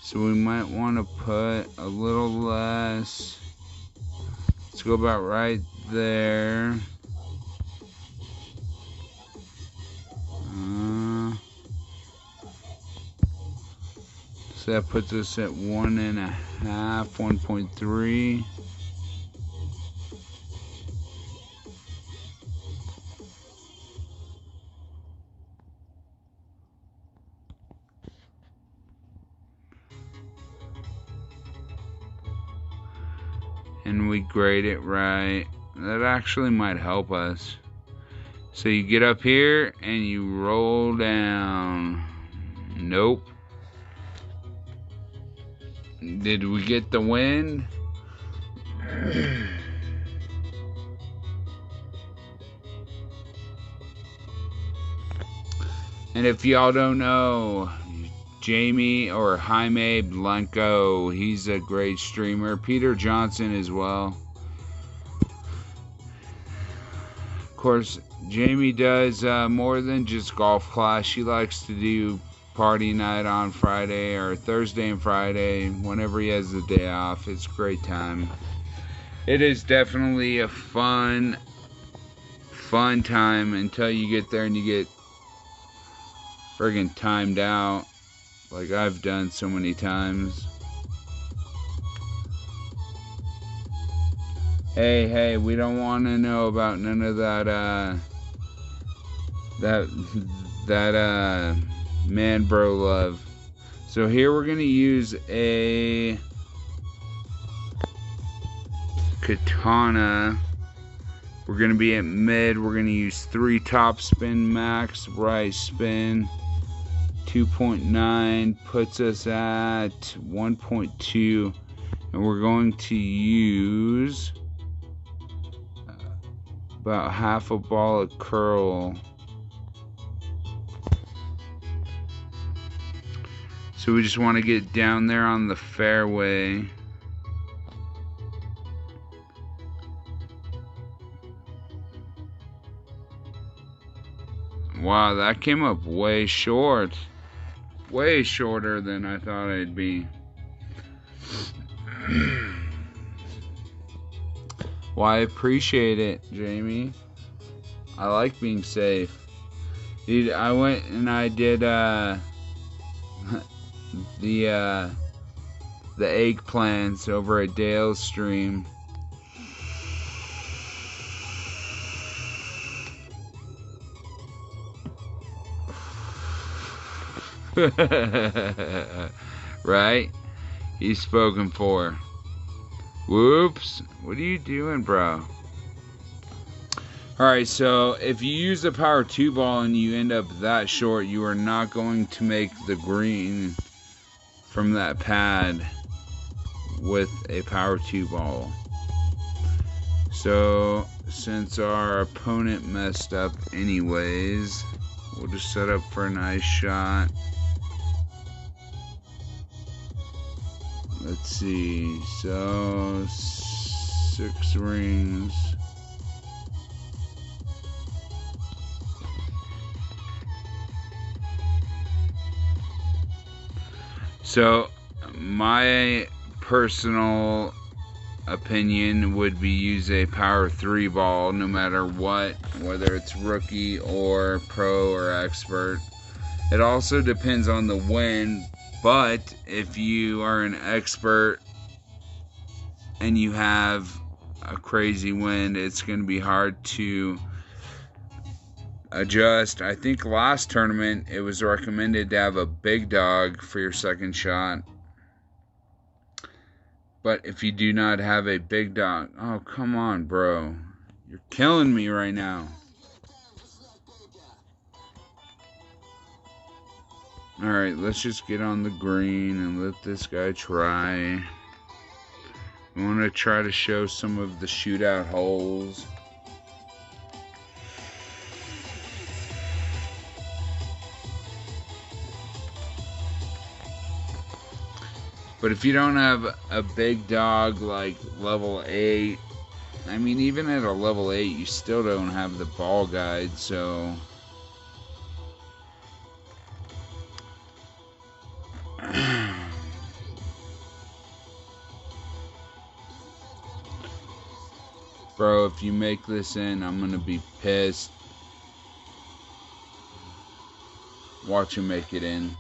So we might want to put a little less. Let's go about right there. So that puts us at 1.5, 1.3. And we grade it right. That actually might help us. So you get up here and you roll down. Nope. Did we get the wind? And if y'all don't know, Jamie or Jaime Blanco, he's a great streamer. Peter Johnson as well. Of course, Jamie does more than just golf class. She likes to do party night on Friday or Thursday and Friday, whenever he has the day off. It's a great time. It is definitely a fun time until you get there and you get friggin' timed out, like I've done so many times. Hey, we don't want to know about none of that man bro love. So here we're gonna use a katana. We're gonna be at mid. We're gonna use 3 top spin max, right spin. 2.9 puts us at 1.2, and we're going to use about half a ball of curl. So we just want to get down there on the fairway. Wow, that came up way short. Way shorter than I thought it'd be. Well, I appreciate it, Jamie. I like being safe. Dude, I went and I did the eggplants over at Dale's stream. Right? He's spoken for. Whoops. What are you doing, bro? Alright, so if you use a power 2 ball and you end up that short, you are not going to make the green from that pad with a power 2 ball. So since our opponent messed up anyways, we'll just set up for a nice shot. Let's see, so 6 rings. So my personal opinion would be use a power 3 ball no matter what, whether it's rookie or pro or expert. It also depends on the wind, but if you are an expert and you have a crazy wind, it's going to be hard to adjust. I think last tournament it was recommended to have a big dog for your second shot. But if you do not have a big dog... Oh, come on, bro. You're killing me right now. Alright, let's just get on the green and let this guy try. We want to try to show some of the shootout holes. But if you don't have a big dog like level 8, I mean, even at a level 8, you still don't have the ball guide, so... Bro, if you make this in, I'm gonna be pissed. Watch him make it in.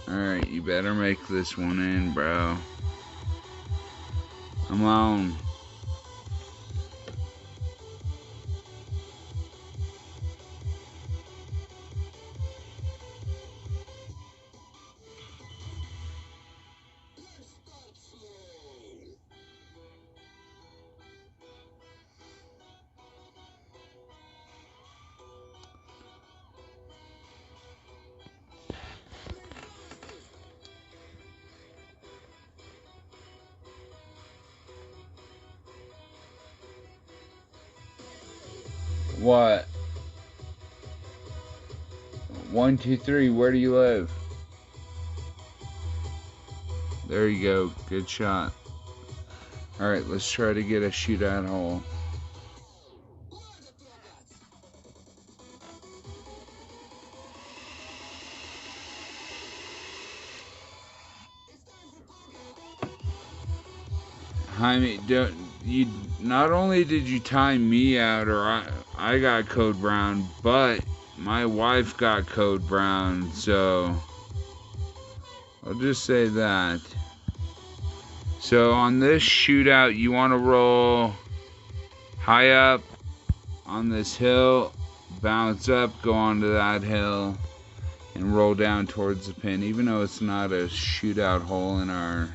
Alright, you better make this one in, bro. I'm on. What? 1, 2, 3, where do you live? There you go, good shot. Alright, let's try to get a shootout hole. Jaime, don't you? Not only did you time me out, or I got code brown, but my wife got code brown. So I'll just say that. So on this shootout, you want to roll high up on this hill, bounce up, go onto that hill, and roll down towards the pin. Even though it's not a shootout hole in our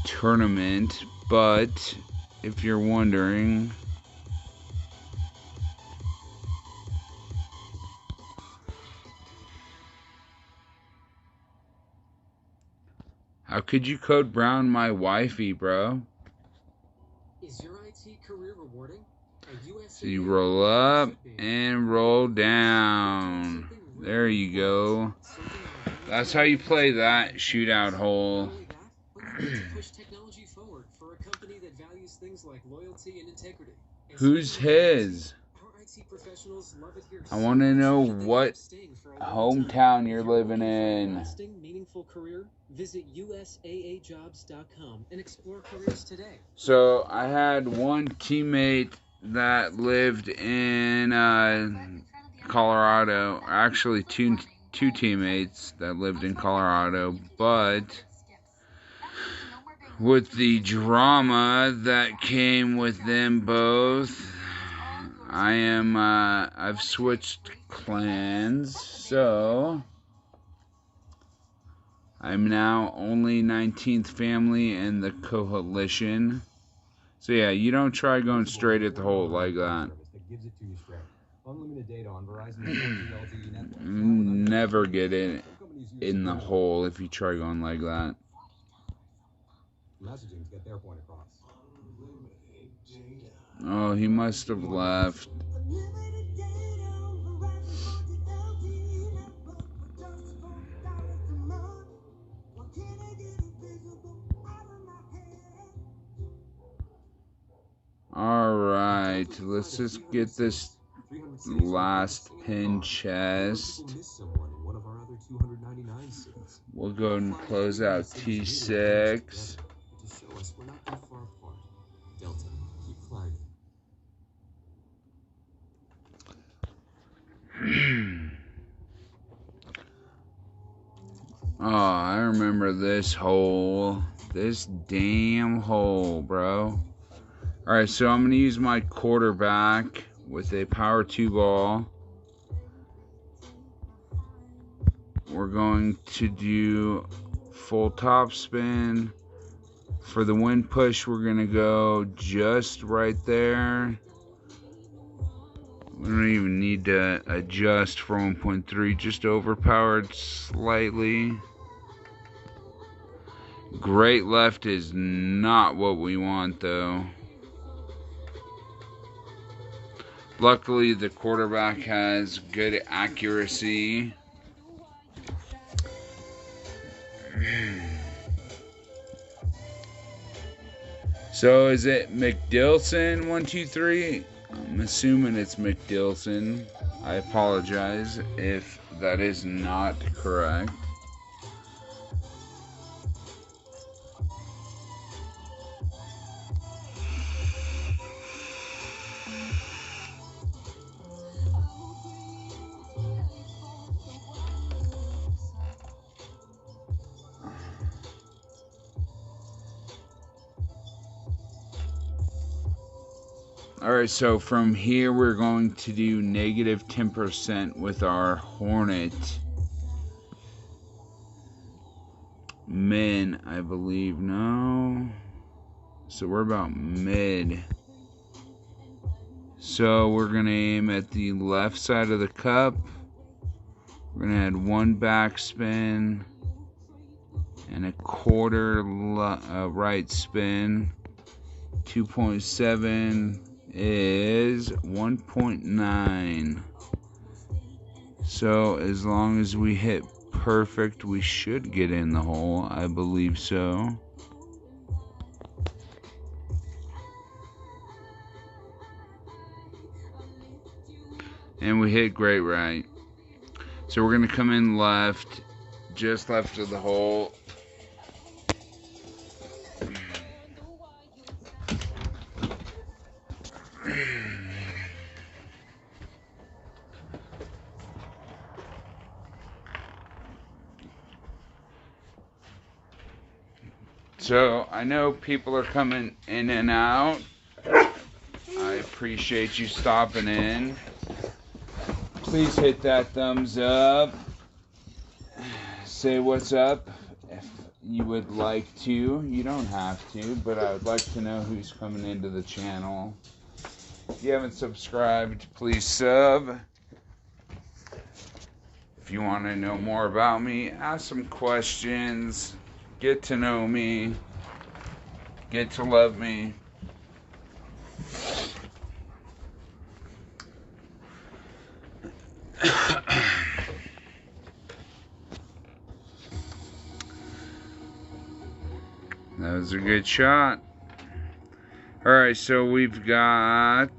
tournament, but if you're wondering, how could you code brown my wifey, bro? Is your IT career rewarding? So you roll up and roll down. There you go. That's how you play that shootout hole. Push technology forward for a company that values things like loyalty and integrity. Who's his? I want to know what hometown you're living in. Meaningful career. Visit usaajobs.com and explore careers today. So I had one teammate that lived in Colorado. Actually, two teammates that lived in Colorado, but with the drama that came with them both, I've switched clans, so I'm now only 19th family in the coalition. So yeah, you don't try going straight at the hole like that. Never get in the hole if you try going like that. Messaging to get their point across. Oh, he must have left. Alright, let's just get this last pin chest. We'll go and close out T6. We're not too far apart. Delta, keep climbing. Oh, I remember this hole. This damn hole, bro. Alright, so I'm going to use my quarterback with a power 2 ball. We're going to do full top spin. For the wind push, we're going to go just right there. We don't even need to adjust for 1.3, just overpowered slightly. Great left is not what we want, though. Luckily, the quarterback has good accuracy. So is it McDilson 1, 2, 3? I'm assuming it's McDilson. I apologize if that is not correct. Alright, so from here we're going to do negative 10% with our Hornet. Min, I believe. No. So we're about mid. So we're going to aim at the left side of the cup. We're going to add one backspin and a quarter right spin. 2.7 is 1.9. So as long as we hit perfect, we should get in the hole. I believe so. And we hit great right. So we're going to come in left, just left of the hole. So I know people are coming in and out. I appreciate you stopping in. Please hit that thumbs up. Say what's up if you would like to. You don't have to, but I would like to know who's coming into the channel. If you haven't subscribed, please sub. If you want to know more about me, ask some questions. Get to know me. Get to love me. That was a good shot. Alright, so we've got...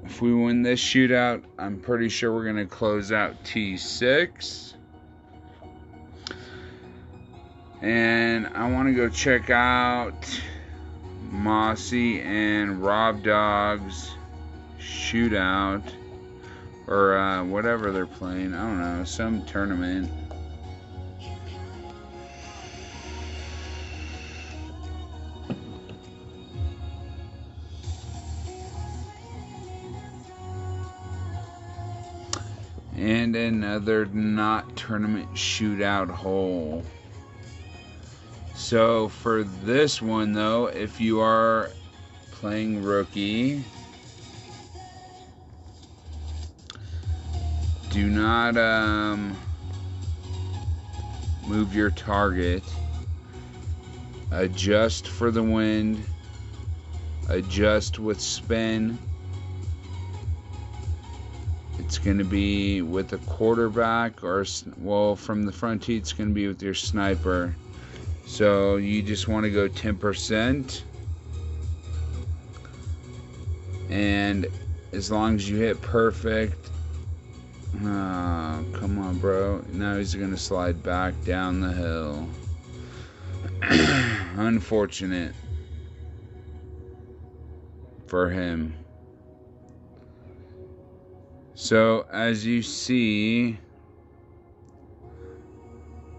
If we win this shootout, I'm pretty sure we're going to close out T6. And I want to go check out Mossy and Rob Dog's shootout. Or whatever they're playing. I don't know. Some tournament. And another not tournament shootout hole. So for this one though, if you are playing rookie, do not move your target. Adjust for the wind. Adjust with spin. It's going to be with a quarterback, or, well, from the front tee, it's going to be with your sniper. So you just want to go 10%. And as long as you hit perfect. Oh, come on, bro. Now he's going to slide back down the hill. Unfortunate for him. So as you see,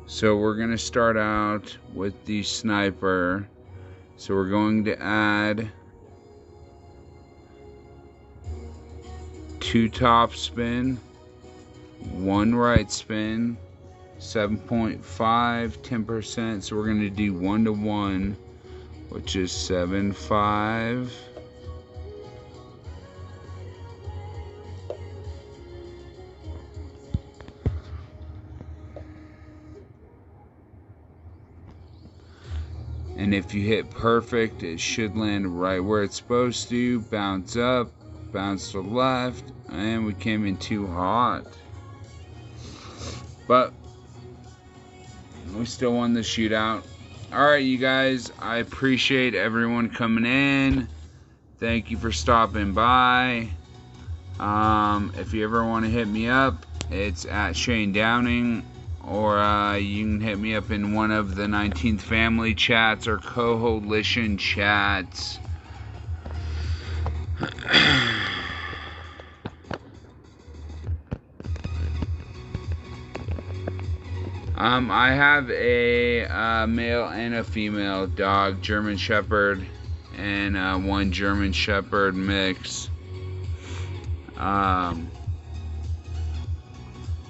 so we're going to start out with the sniper. So we're going to add 2 top spin, 1 right spin, 7.5, 10%. So we're going to do 1 to 1, which is 7.5. And if you hit perfect, it should land right where it's supposed to. Bounce up, bounce to the left, and we came in too hot. But we still won the shootout. Alright, you guys, I appreciate everyone coming in. Thank you for stopping by. If you ever want to hit me up, it's at Shane Downing. Or you can hit me up in one of the 19th family chats or coalition chats. I have a male and a female dog, German Shepherd, and 1 German Shepherd mix.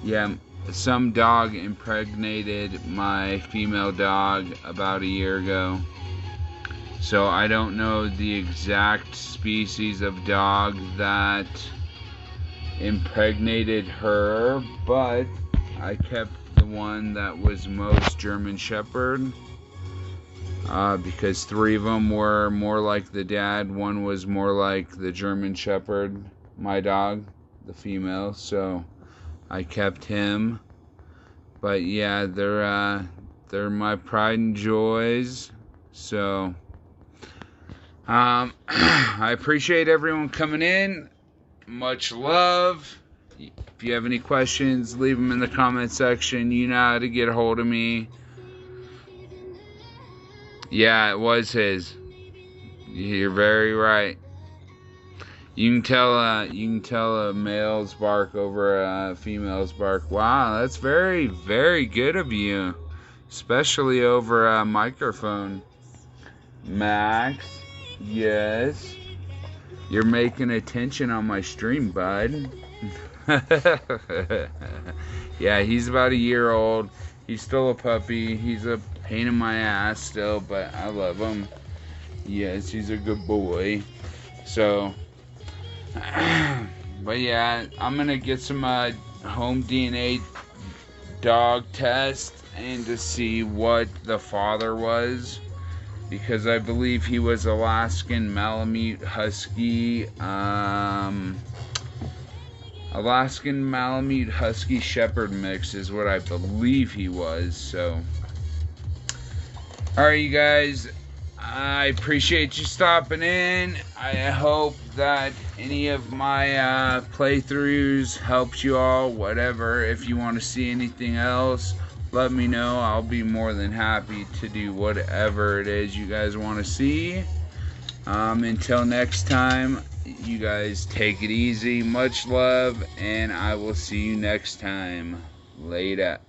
Yeah. Some dog impregnated my female dog about a year ago. So I don't know the exact species of dog that impregnated her, but I kept the one that was most German Shepherd, because 3 of them were more like the dad. 1 was more like the German Shepherd, my dog, the female. So I kept him. But yeah, they're my pride and joys. So I appreciate everyone coming in. Much love. If you have any questions, leave them in the comment section. You know how to get a hold of me. Yeah, it was his. You're very right. You can tell a male's bark over a female's bark. Wow, that's very, very good of you, especially over a microphone. Max, yes, you're making attention on my stream, bud. Yeah, he's about a year old. He's still a puppy. He's a pain in my ass still, but I love him. Yes, he's a good boy. So. But yeah, I'm gonna get some home DNA dog test and to see what the father was, because I believe he was Alaskan Malamute Husky, Alaskan Malamute Husky Shepherd mix is what I believe he was. So alright, you guys, I appreciate you stopping in. I hope that any of my playthroughs helped you all. Whatever. If you want to see anything else, let me know. I'll be more than happy to do whatever it is you guys want to see. Until next time, you guys take it easy. Much love, and I will see you next time. Later.